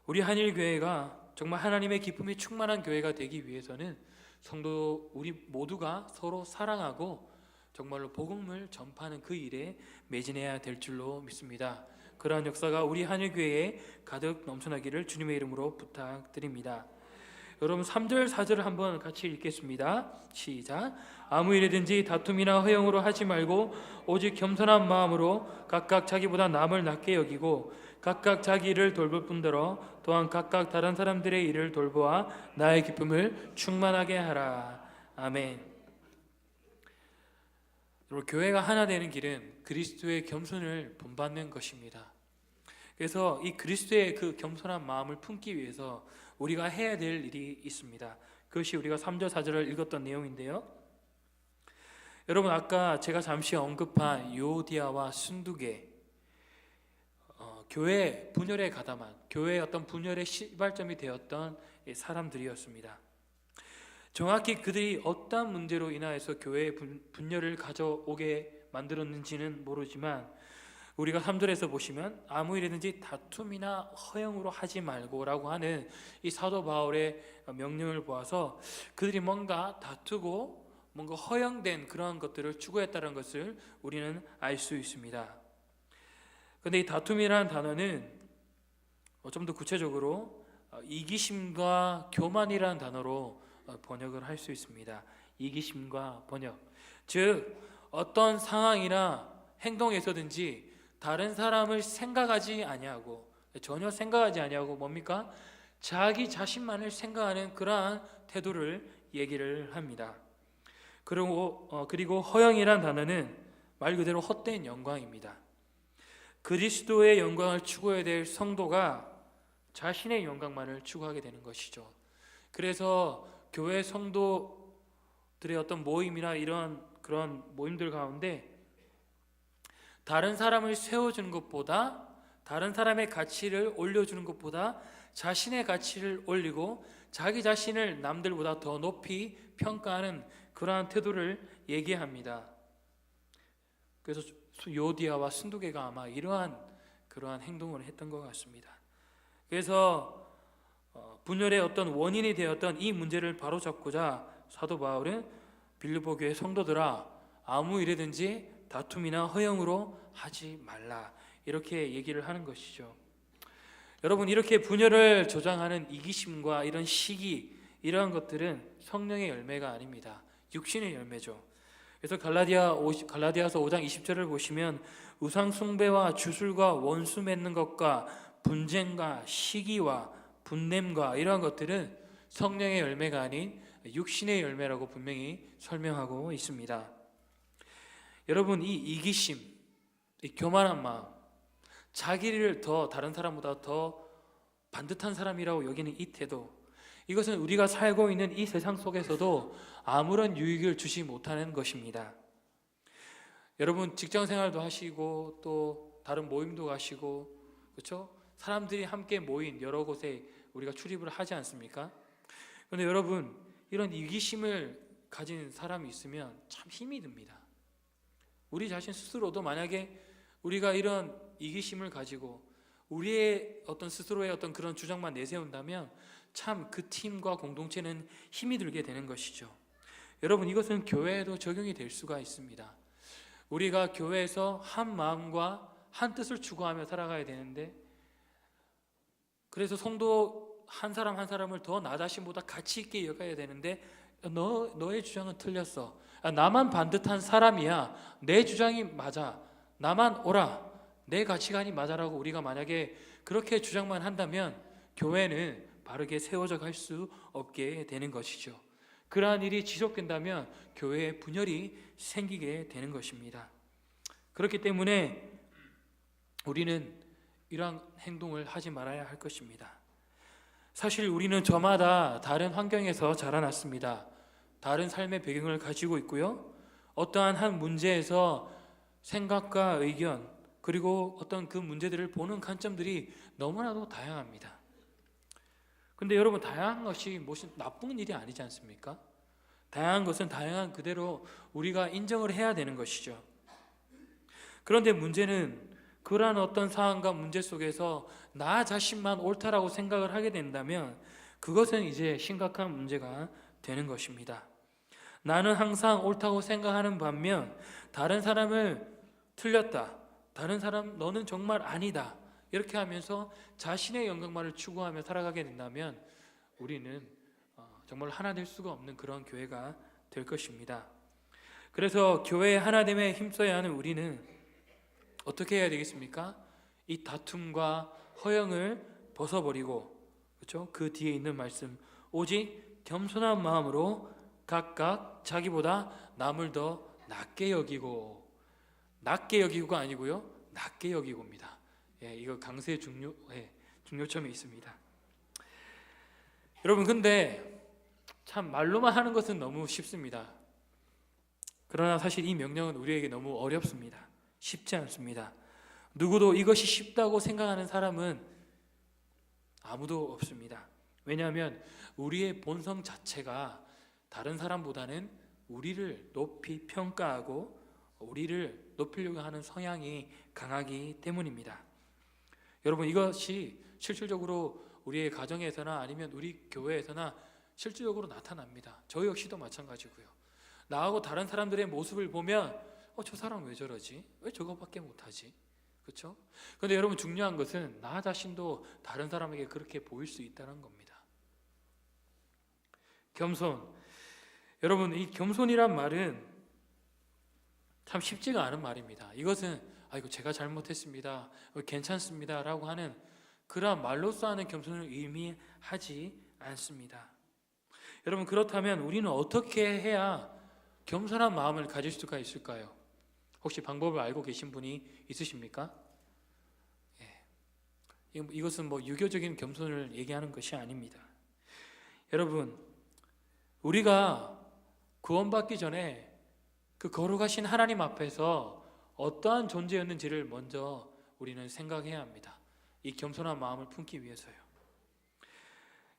우리 한일교회가 정말 하나님의 기쁨이 충만한 교회가 되기 위해서는 성도 우리 모두가 서로 사랑하고 정말로 복음을 전파하는 그 일에 매진해야 될 줄로 믿습니다. 그러한 역사가 우리 한일교회에 가득 넘쳐나기를 주님의 이름으로 부탁드립니다. 여러분 3절 4절을 한번 같이 읽겠습니다. 시작. 아무 일이든지 다툼이나 허영으로 하지 말고 오직 겸손한 마음으로 각각 자기보다 남을 낮게 여기고 각각 자기 일을 돌볼 뿐더러 또한 각각 다른 사람들의 일을 돌보아 나의 기쁨을 충만하게 하라. 아멘. 여러분, 교회가 하나 되는 길은 그리스도의 겸손을 본받는 것입니다. 그래서 이 그리스도의 그 겸손한 마음을 품기 위해서 우리가 해야 될 일이 있습니다. 그것이 우리가 3절 4절을 읽었던 내용인데요. 여러분, 아까 제가 잠시 언급한 유오디아와 순두계, 교회 분열에 가담한, 교회의 어떤 분열의 시발점이 되었던 사람들이었습니다. 정확히 그들이 어떤 문제로 인하여서 교회의 분열을 가져오게 만들었는지는 모르지만 우리가 3절에서 보시면 아무 일이든지 다툼이나 허영으로 하지 말고라고 하는 이 사도 바울의 명령을 보아서 그들이 뭔가 다투고 뭔가 허영된 그러한 것들을 추구했다는 것을 우리는 알 수 있습니다. 그런데 이 다툼이라는 단어는 좀 더 구체적으로 이기심과 교만이라는 단어로 번역을 할 수 있습니다. 이기심과 번역, 즉 어떤 상황이나 행동에서든지 다른 사람을 생각하지 아니하고, 전혀 생각하지 아니하고 뭡니까? 자기 자신만을 생각하는 그러한 태도를 얘기를 합니다. 그리고 허영이란 단어는 말 그대로 헛된 영광입니다. 그리스도의 영광을 추구해야 될 성도가 자신의 영광만을 추구하게 되는 것이죠. 그래서 교회 성도들의 어떤 모임이나 이런 그런 모임들 가운데 다른 사람을 세워주는 것보다, 다른 사람의 가치를 올려주는 것보다 자신의 가치를 올리고 자기 자신을 남들보다 더 높이 평가하는 그러한 태도를 얘기합니다. 그래서 요디아와 순두계가 아마 그러한 행동을 했던 것 같습니다. 그래서 분열의 어떤 원인이 되었던 이 문제를 바로잡고자 사도 바울은 빌립보 교회 성도들아, 아무 일이든지 다툼이나 허영으로 하지 말라, 이렇게 얘기를 하는 것이죠. 여러분, 이렇게 분열을 조장하는 이기심과 이런 시기, 이러한 것들은 성령의 열매가 아닙니다. 육신의 열매죠. 그래서 갈라디아서 5장 20절을 보시면 우상 숭배와 주술과 원수 맺는 것과 분쟁과 시기와 분냄과 이러한 것들은 성령의 열매가 아닌 육신의 열매라고 분명히 설명하고 있습니다. 여러분, 이 이기심, 이 교만한 마음, 자기를 더 다른 사람보다 더 반듯한 사람이라고 여기는 이 태도, 이것은 우리가 살고 있는 이 세상 속에서도 아무런 유익을 주지 못하는 것입니다. 여러분, 직장 생활도 하시고 또 다른 모임도 가시고, 그렇죠? 사람들이 함께 모인 여러 곳에 우리가 출입을 하지 않습니까? 그런데 여러분, 이런 이기심을 가진 사람이 있으면 참 힘이 듭니다. 우리 자신 스스로도 만약에 우리가 이런 이기심을 가지고 우리의 어떤 스스로의 어떤 그런 주장만 내세운다면 참 그 팀과 공동체는 힘이 들게 되는 것이죠. 여러분, 이것은 교회에도 적용이 될 수가 있습니다. 우리가 교회에서 한 마음과 한 뜻을 추구하며 살아가야 되는데, 그래서 성도 한 사람 한 사람을 더 나 자신보다 가치 있게 여겨야 되는데 너의 주장은 틀렸어, 나만 반듯한 사람이야, 내 주장이 맞아, 나만 옳아, 내 가치관이 맞아라고 우리가 만약에 그렇게 주장만 한다면 교회는 바르게 세워져 갈 수 없게 되는 것이죠. 그러한 일이 지속된다면 교회에 분열이 생기게 되는 것입니다. 그렇기 때문에 우리는 이러한 행동을 하지 말아야 할 것입니다. 사실 우리는 저마다 다른 환경에서 자라났습니다. 다른 삶의 배경을 가지고 있고요, 어떠한 한 문제에서 생각과 의견, 그리고 어떤 그 문제들을 보는 관점들이 너무나도 다양합니다. 근데 여러분, 다양한 것이 무슨 나쁜 일이 아니지 않습니까? 다양한 것은 다양한 그대로 우리가 인정을 해야 되는 것이죠. 그런데 문제는 그러한 어떤 상황과 문제 속에서 나 자신만 옳다라고 생각을 하게 된다면 그것은 이제 심각한 문제가 되는 것입니다. 나는 항상 옳다고 생각하는 반면 다른 사람을 틀렸다, 다른 사람 너는 정말 아니다, 이렇게 하면서 자신의 영광만을 추구하며 살아가게 된다면 우리는 정말 하나 될 수가 없는 그런 교회가 될 것입니다. 그래서 교회의 하나됨에 힘써야 하는 우리는 어떻게 해야 되겠습니까? 이 다툼과 허영을 벗어버리고, 그렇죠? 그 뒤에 있는 말씀, 오직 겸손한 마음으로 각각 자기보다 남을 더 낮게 여기고, 낮게 여기고가 아니고요, 낮게 여기고입니다. 예, 이거 강세 중요점이 있습니다. 여러분, 근데 참 말로만 하는 것은 너무 쉽습니다. 그러나 사실 이 명령은 우리에게 너무 어렵습니다. 쉽지 않습니다. 누구도 이것이 쉽다고 생각하는 사람은 아무도 없습니다. 왜냐하면 우리의 본성 자체가 다른 사람보다는 우리를 높이 평가하고 우리를 높이려고 하는 성향이 강하기 때문입니다. 여러분, 이것이 실질적으로 우리의 가정에서나 아니면 우리 교회에서나 실질적으로 나타납니다. 저 역시도 마찬가지고요. 나하고 다른 사람들의 모습을 보면 저 사람 왜 저러지? 왜 저거밖에 못하지? 그렇죠? 그런데 여러분, 중요한 것은 나 자신도 다른 사람에게 그렇게 보일 수 있다는 겁니다. 겸손. 여러분, 이 겸손이란 말은 참 쉽지가 않은 말입니다. 이것은 이거 제가 잘못했습니다, 괜찮습니다 라고 하는 그러한 말로써 하는 겸손을 의미하지 않습니다. 여러분, 그렇다면 우리는 어떻게 해야 겸손한 마음을 가질 수가 있을까요? 혹시 방법을 알고 계신 분이 있으십니까? 이것은 유교적인 겸손을 얘기하는 것이 아닙니다. 여러분, 우리가 구원받기 전에 그 거룩하신 하나님 앞에서 어떠한 존재였는지를 먼저 우리는 생각해야 합니다. 이 겸손한 마음을 품기 위해서요.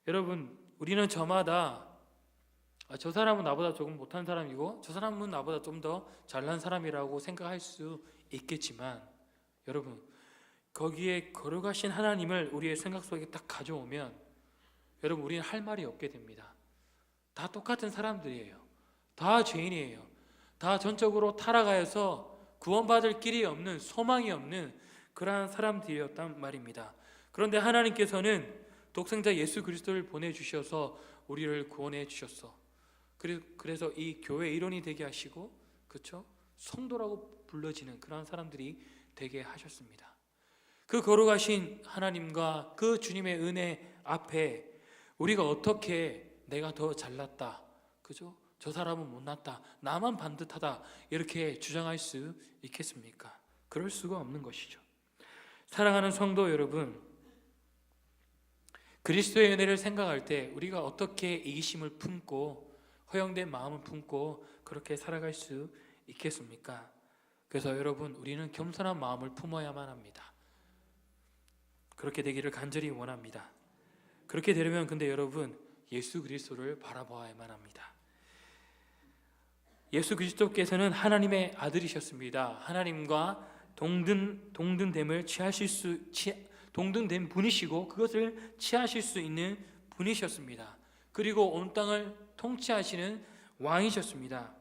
여러분, 우리는 저마다 저 사람은 나보다 조금 못한 사람이고 저 사람은 나보다 좀 더 잘난 사람이라고 생각할 수 있겠지만, 여러분, 거기에 거룩하신 하나님을 우리의 생각 속에 딱 가져오면 여러분, 우리는 할 말이 없게 됩니다. 다 똑같은 사람들이에요. 다 죄인이에요. 다 전적으로 타락하여서 구원받을 길이 없는, 소망이 없는 그러한 사람들이었단 말입니다. 그런데 하나님께서는 독생자 예수 그리스도를 보내주셔서 우리를 구원해 주셨어. 그래서 이 교회 일원이 되게 하시고, 그렇죠? 성도라고 불러지는 그런 사람들이 되게 하셨습니다. 그 거룩하신 하나님과 그 주님의 은혜 앞에 우리가 어떻게 내가 더 잘났다, 그죠? 저 사람은 못났다, 나만 반듯하다, 이렇게 주장할 수 있겠습니까? 그럴 수가 없는 것이죠. 사랑하는 성도 여러분, 그리스도의 은혜를 생각할 때 우리가 어떻게 이기심을 품고 허영된 마음을 품고 그렇게 살아갈 수 있겠습니까? 그래서 여러분, 우리는 겸손한 마음을 품어야만 합니다. 그렇게 되기를 간절히 원합니다. 그렇게 되려면 근데 여러분, 예수 그리스도를 바라보아야만 합니다. 예수 그리스도께서는 하나님의 아들이셨습니다. 하나님과 동등됨을 동등된 분이시고 그것을 취하실 수 있는 분이셨습니다. 그리고 온 땅을 통치하시는 왕이셨습니다.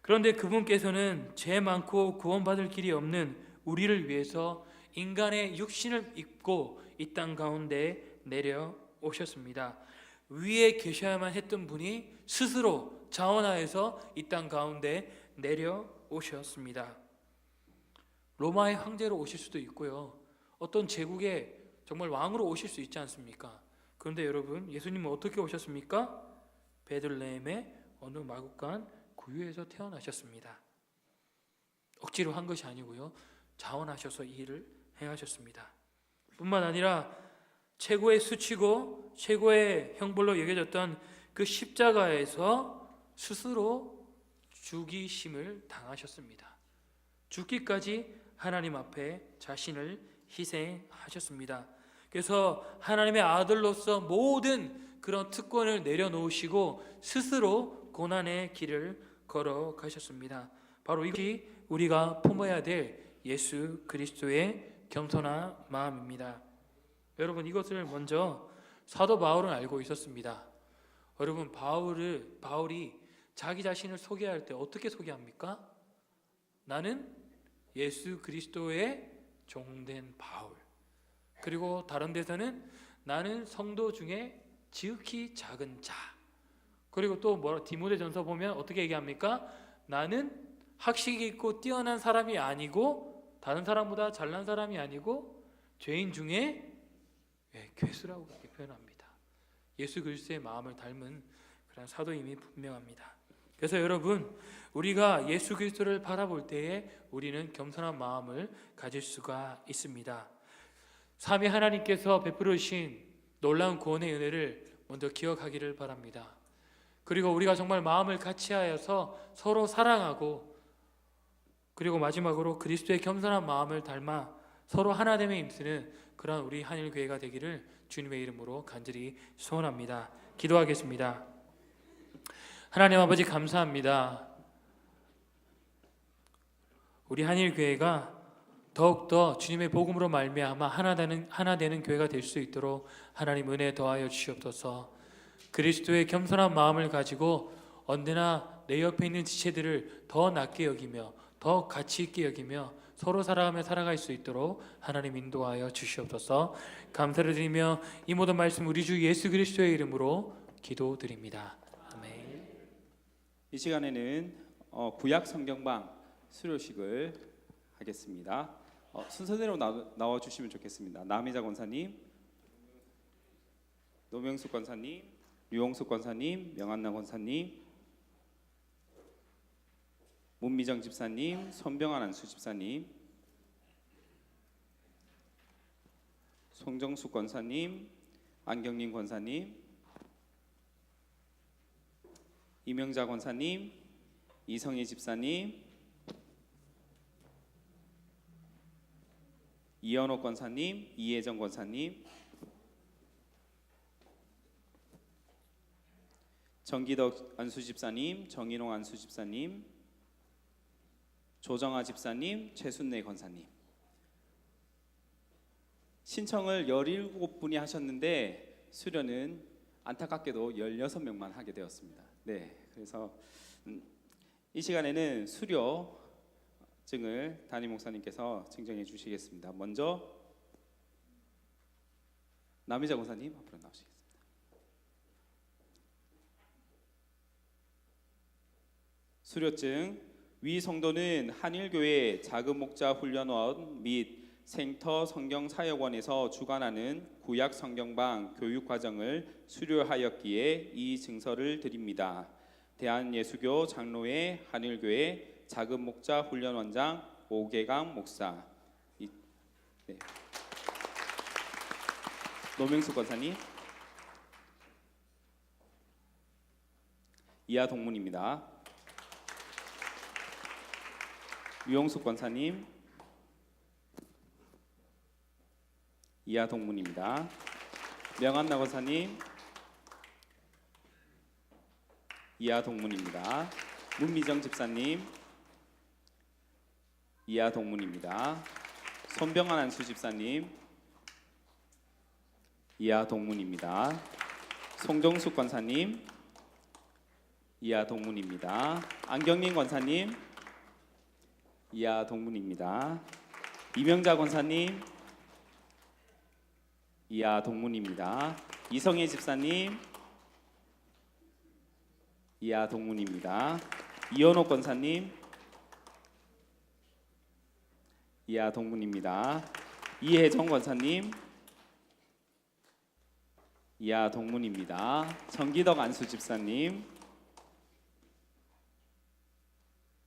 그런데 그분께서는 죄 많고 구원받을 길이 없는 우리를 위해서 인간의 육신을 입고 이 땅 가운데 내려오셨습니다. 위에 계셔야만 했던 분이 스스로 자원하여서 이 땅 가운데 내려오셨습니다. 로마의 황제로 오실 수도 있고요, 어떤 제국의 정말 왕으로 오실 수 있지 않습니까? 그런데 여러분, 예수님은 어떻게 오셨습니까? 베들레헴의 어느 마구간 구유에서 태어나셨습니다. 억지로 한 것이 아니고요, 자원하셔서 이 일을 행하셨습니다. 뿐만 아니라 최고의 수치고 최고의 형벌로 여겨졌던 그 십자가에서 스스로 죽이심을 당하셨습니다. 죽기까지 하나님 앞에 자신을 희생하셨습니다. 그래서 하나님의 아들로서 모든 그런 특권을 내려놓으시고 스스로 고난의 길을 걸어가셨습니다. 바로 이것이 우리가 품어야 될 예수 그리스도의 겸손한 마음입니다. 여러분, 이것을 먼저 사도 바울은 알고 있었습니다. 여러분, 바울이 자기 자신을 소개할 때 어떻게 소개합니까? 나는 예수 그리스도의 종된 바울. 그리고 다른 데서는 나는 성도 중에 지극히 작은 자. 그리고 또 디모데전서 보면 어떻게 얘기합니까? 나는 학식이 있고 뛰어난 사람이 아니고 다른 사람보다 잘난 사람이 아니고 죄인 중에 괴수라고 그렇게 표현합니다. 예수 그리스도의 마음을 닮은 그런 사도임이 분명합니다. 그래서 여러분, 우리가 예수 그리스도를 바라볼 때에 우리는 겸손한 마음을 가질 수가 있습니다. 삼위 하나님께서 베풀으신 놀라운 구원의 은혜를 먼저 기억하기를 바랍니다. 그리고 우리가 정말 마음을 같이하여서 서로 사랑하고, 그리고 마지막으로 그리스도의 겸손한 마음을 닮아 서로 하나됨에 힘쓰는 그런 우리 한일교회가 되기를 주님의 이름으로 간절히 소원합니다. 기도하겠습니다. 하나님 아버지, 감사합니다. 우리 한일교회가 더욱더 주님의 복음으로 말미암아 하나 되는 교회가 될 수 있도록 하나님 은혜 더하여 주시옵소서. 그리스도의 겸손한 마음을 가지고 언제나 내 옆에 있는 지체들을 더 낮게 여기며 더 가치 있게 여기며 서로 사랑하며 살아갈 수 있도록 하나님 인도하여 주시옵소서. 감사를 드리며 이 모든 말씀 우리 주 예수 그리스도의 이름으로 기도드립니다. 아멘. 이 시간에는 구약 성경방 수료식을 하겠습니다. 순서대로 나와 주시면 좋겠습니다. 남희자 권사님, 노명숙 권사님, 류홍숙 권사님, 명한나 권사님, 문미정 집사님, 손병환 안수 집사님, 송정숙 권사님, 안경림 권사님, 이명자 권사님, 이성희 집사님, 이현옥 권사님, 이혜정 권사님, 정기덕 안수 집사님, 정인홍 안수 집사님, 조정아 집사님, 최순례 권사님. 신청을 17분이 하셨는데 수료는 안타깝게도 16명만 하게 되었습니다. 네, 그래서 이 시간에는 수료증을 담임 목사님께서 증정해 주시겠습니다. 먼저 남희자 권사님 앞으로 나오시겠습니다. 수료증. 위 성도는 한일교회 자금목자 훈련원 및 생터 성경사역원에서 주관하는 구약 성경방 교육과정을 수료하였기에 이 증서를 드립니다. 대한예수교 장로회 한일교회 자금목자 훈련원장 오계강 목사. 네. 노명숙 권사님. 이하 동문입니다. 유용숙 권사님, 이하 동문입니다. 명한나 권사님, 이하 동문입니다. 문미정 집사님, 이하 동문입니다. 손병환 안수 집사님, 이하 동문입니다. 송정숙 권사님, 이하 동문입니다. 안경림 권사님, 이하 동문입니다. 이명자 권사님, 이하 동문입니다. 이성혜 집사님, 이하 동문입니다. 이현옥 권사님, 이하 동문입니다. 이혜정 권사님, 이하 동문입니다. 정기덕 안수 집사님,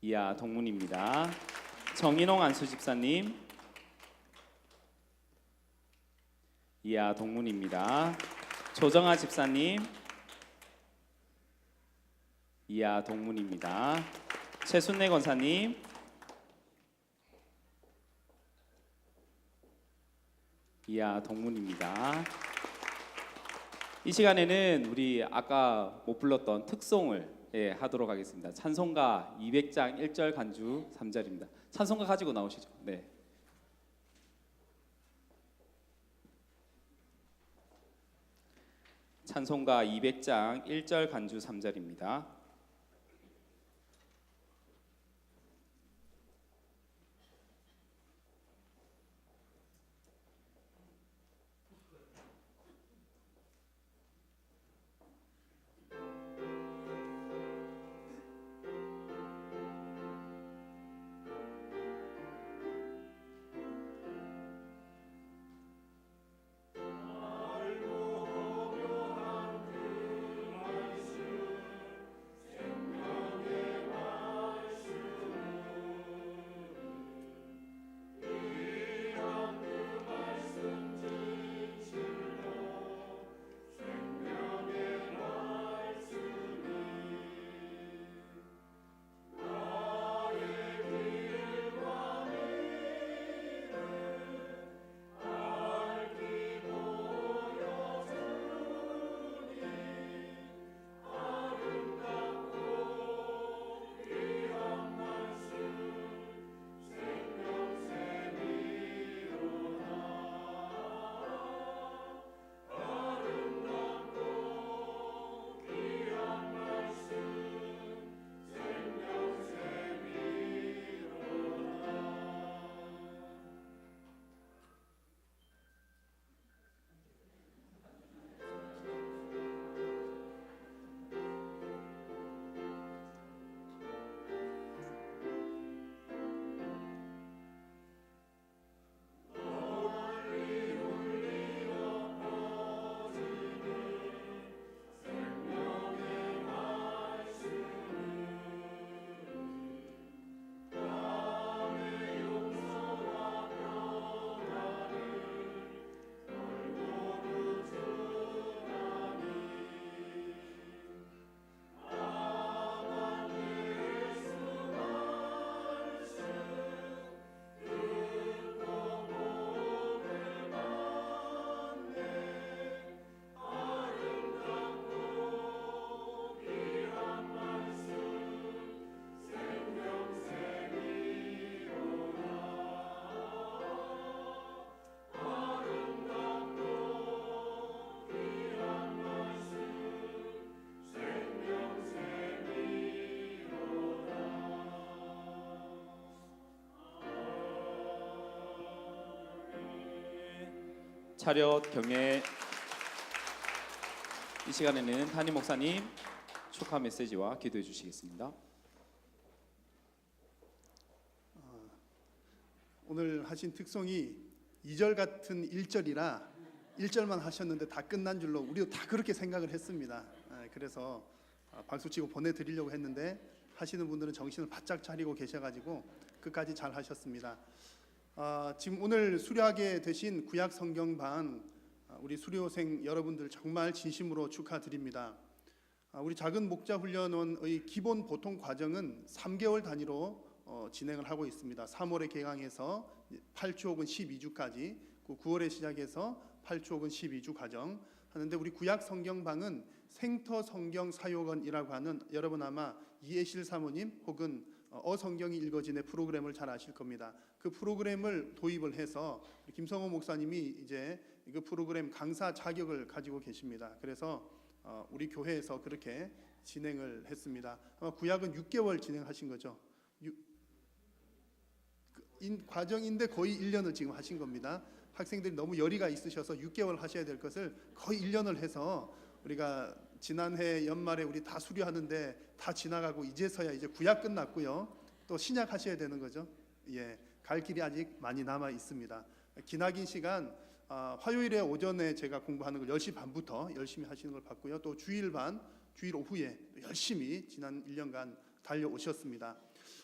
이하 동문입니다. 정인홍 안수 집사님, 이하 동문입니다. 조정아 집사님, 이하 동문입니다. 최순례 권사님, 이하 동문입니다. 이 시간에는 우리 아까 못 불렀던 특송을 예, 하도록 하겠습니다. 찬송가 200장 1절 간주 3절입니다. 찬송가 가지고 나오시죠. 네. 찬송가 200장 1절 간주 3절입니다. 차렷 경례. 이 시간에는 담임 목사님 축하 메시지와 기도해 주시겠습니다. 오늘 하신 특송이 2절 같은 1절이라 1절만 하셨는데 다 끝난 줄로 우리도 다 그렇게 생각을 했습니다. 그래서 박수치고 보내드리려고 했는데 하시는 분들은 정신을 바짝 차리고 계셔가지고 끝까지 잘 하셨습니다. 지금 오늘 수료하게 되신 구약 성경반 우리 수료생 여러분들 정말 진심으로 축하드립니다. 우리 작은 목자 훈련원의 기본 보통 과정은 3개월 단위로 진행을 하고 있습니다. 3월에 개강해서 8주 혹은 12주까지, 9월에 시작해서 8주 혹은 12주 과정 하는데, 우리 구약 성경방은 생터 성경 사역원이라고 하는, 여러분 아마 이해실 사모님 혹은 어성경이 읽어진의 프로그램을 잘 아실 겁니다. 그 프로그램을 도입을 해서 김성호 목사님이 이제 그 프로그램 강사 자격을 가지고 계십니다. 그래서 우리 교회에서 그렇게 진행을 했습니다. 아마 구약은 6개월 진행하신 거죠. 과정인데 거의 1년을 지금 하신 겁니다. 학생들이 너무 열의가 있으셔서 6개월 하셔야 될 것을 거의 1년을 해서, 우리가 지난해 연말에 우리 다 수료하는데 다 지나가고 이제서야 이제 구약 끝났고요. 또 신약 하셔야 되는 거죠. 예, 갈 길이 아직 많이 남아 있습니다. 기나긴 시간, 화요일에 오전에 제가 공부하는 걸 10시 반부터 열심히 하시는 걸 봤고요. 또 주일 오후에 열심히 지난 1년간 달려오셨습니다.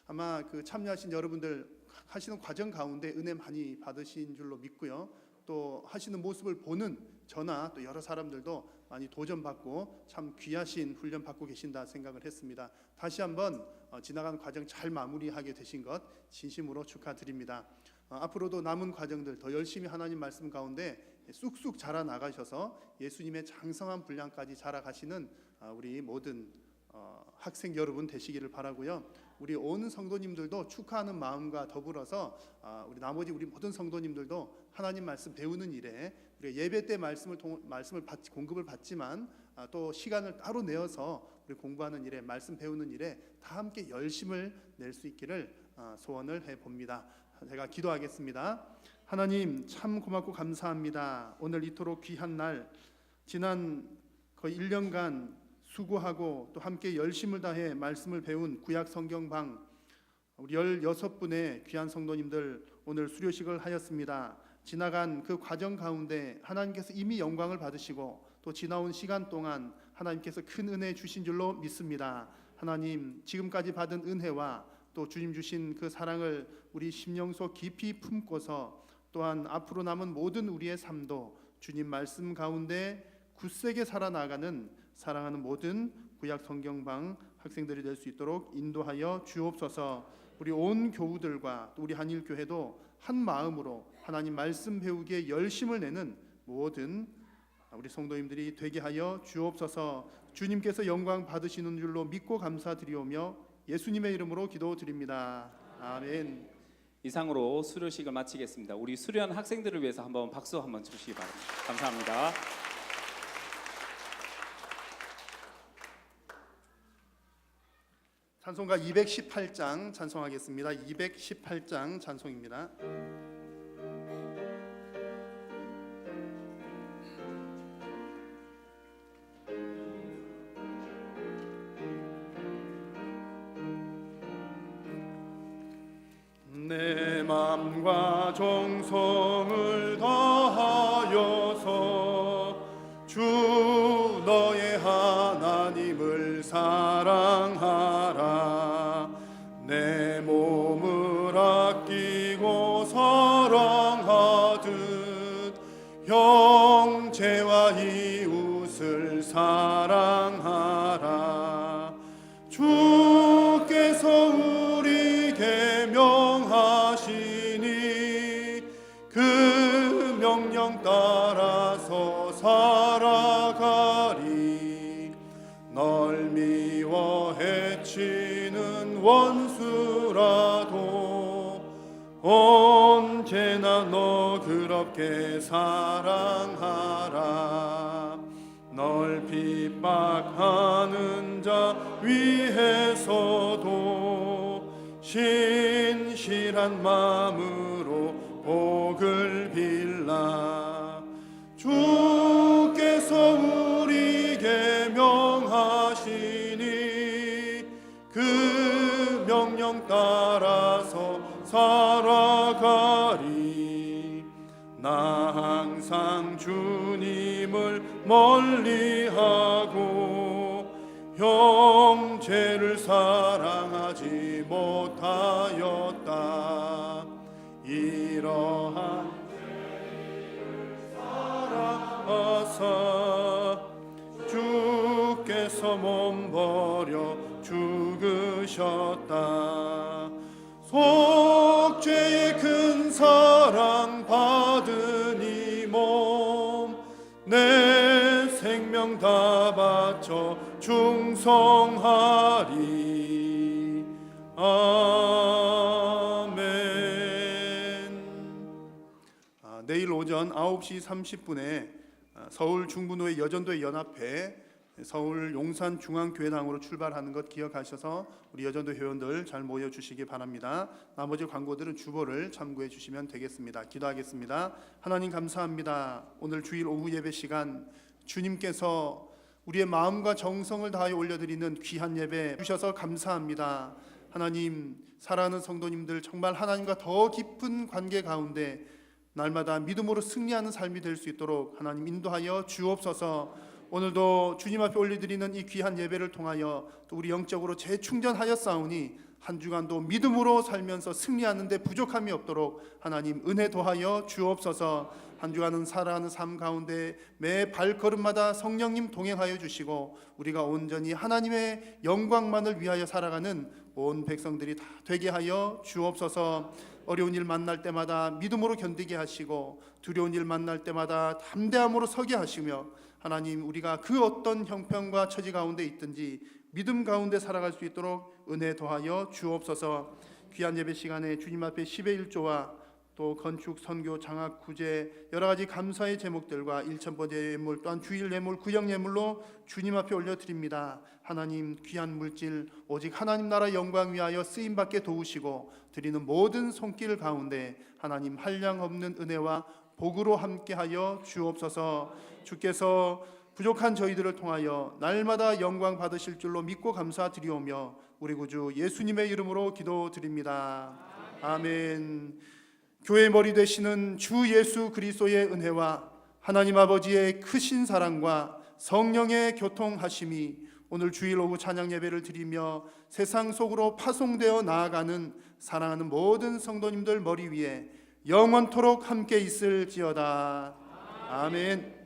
아마 그 참여하신 여러분들 하시는 과정 가운데 은혜 많이 받으신 줄로 믿고요. 또 하시는 모습을 보는 저나 또 여러 사람들도 많이 도전받고 참 귀하신 훈련 받고 계신다 생각을 했습니다. 다시 한번 지나가는 과정 잘 마무리하게 되신 것 진심으로 축하드립니다. 앞으로도 남은 과정들 더 열심히 하나님 말씀 가운데 쑥쑥 자라나가셔서 예수님의 장성한 분량까지 자라가시는 우리 모든 학생 여러분 되시기를 바라고요. 우리 온 성도님들도 축하하는 마음과 더불어서 우리 나머지 우리 모든 성도님들도 하나님 말씀 배우는 일에 우리가 예배 때 공급을 받지만 또 시간을 따로 내어서 우리 공부하는 일에 말씀 배우는 일에 다 함께 열심을 낼 수 있기를 소원을 해 봅니다. 제가 기도하겠습니다. 하나님 참 고맙고 감사합니다. 오늘 이토록 귀한 날 지난 거의 1년간 수고하고 또 함께 열심을 다해 말씀을 배운 구약 성경방 우리 16분의 귀한 성도님들 오늘 수료식을 하였습니다. 지나간 그 과정 가운데 하나님께서 이미 영광을 받으시고 또 지나온 시간 동안 하나님께서 큰 은혜 주신 줄로 믿습니다. 하나님 지금까지 받은 은혜와 또 주님 주신 그 사랑을 우리 심령속 깊이 품고서 또한 앞으로 남은 모든 우리의 삶도 주님 말씀 가운데 굳세게 살아나가는 사랑하는 모든 구약 성경방 학생들이 될 수 있도록 인도하여 주옵소서. 우리 온 교우들과 또 우리 한일교회도 한 마음으로 하나님 말씀 배우기에 열심을 내는 모든 우리 성도님들이 되게 하여 주옵소서. 주님께서 영광 받으시는 줄로 믿고 감사드리오며 예수님의 이름으로 기도드립니다. 아멘. 이상으로 수료식을 마치겠습니다. 우리 수료한 학생들을 위해서 한번 박수 한번 주시기 바랍니다. 감사합니다. 찬송가 218장 찬송하겠습니다. 218장 찬송입니다. 내 맘과 정성을 다하여서 주 너의 하나님을 사랑하라. 내 몸을 아끼고 사랑하듯 형제와 이웃을 사랑하라. 주께서 우리에게 명하시니 그 명령 따라서 살아가리. 널 미워 해치는 원수라도 언제나 너 그렇게 사랑하라. 널 핍박하는 자 위에서도 신실한 마음으로 복을 빌라. 주께서 우리에게 명하시니 그 명령 따라서 살아가리. 나 항상 주님을 멀리하고 형제를 사랑하지 못하였다. 이러한 죄를 사랑하사 주께서 몸 버려 죽으셨다. 속죄의 큰 사랑 받은 이 몸 내 생명 다 바쳐 충성하리. 아멘. 내일 오전 9시 30분에 서울 중부노회 여전도회 연합회 서울 용산 중앙교회당으로 출발하는 것 기억하셔서 우리 여전도 회원들 잘 모여주시기 바랍니다. 나머지 광고들은 주보를 참고해 주시면 되겠습니다. 기도하겠습니다. 하나님 감사합니다. 오늘 주일 오후 예배 시간 주님께서 우리의 마음과 정성을 다하여 올려드리는 귀한 예배 주셔서 감사합니다. 하나님 사랑하는 성도님들 정말 하나님과 더 깊은 관계 가운데 날마다 믿음으로 승리하는 삶이 될 수 있도록 하나님 인도하여 주옵소서. 오늘도 주님 앞에 올려드리는 이 귀한 예배를 통하여 또 우리 영적으로 재충전하였사오니 한 주간도 믿음으로 살면서 승리하는 데 부족함이 없도록 하나님 은혜 더하여 주옵소서. 한 주간은 살아가는 삶 가운데 매 발걸음마다 성령님 동행하여 주시고 우리가 온전히 하나님의 영광만을 위하여 살아가는 온 백성들이 다 되게 하여 주옵소서. 어려운 일 만날 때마다 믿음으로 견디게 하시고 두려운 일 만날 때마다 담대함으로 서게 하시며 하나님 우리가 그 어떤 형편과 처지 가운데 있든지 믿음 가운데 살아갈 수 있도록 은혜 더하여 주옵소서. 귀한 예배 시간에 주님 앞에 10의 1조와 또 건축, 선교, 장학, 구제 여러 가지 감사의 제목들과 일천번제 예물 또한 주일 예물, 구역 예물로 주님 앞에 올려드립니다. 하나님 귀한 물질 오직 하나님 나라 영광 위하여 쓰임받게 도우시고 드리는 모든 손길 가운데 하나님 한량없는 은혜와 복으로 함께하여 주옵소서. 주께서 부족한 저희들을 통하여 날마다 영광 받으실 줄로 믿고 감사드리오며 우리 구주 예수님의 이름으로 기도드립니다. 아멘. 교회 머리 되시는 주 예수 그리스도의 은혜와 하나님 아버지의 크신 사랑과 성령의 교통하심이 오늘 주일 오후 찬양 예배를 드리며 세상 속으로 파송되어 나아가는 사랑하는 모든 성도님들 머리 위에 영원토록 함께 있을지어다. 아멘.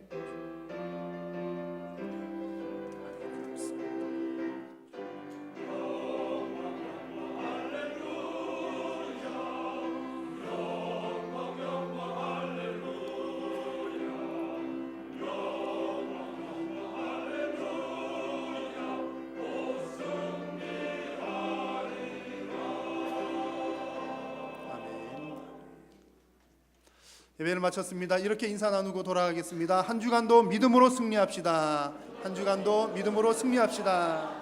예배를 마쳤습니다. 이렇게 인사 나누고 돌아가겠습니다. 한 주간도 믿음으로 승리합시다. 한 주간도 믿음으로 승리합시다.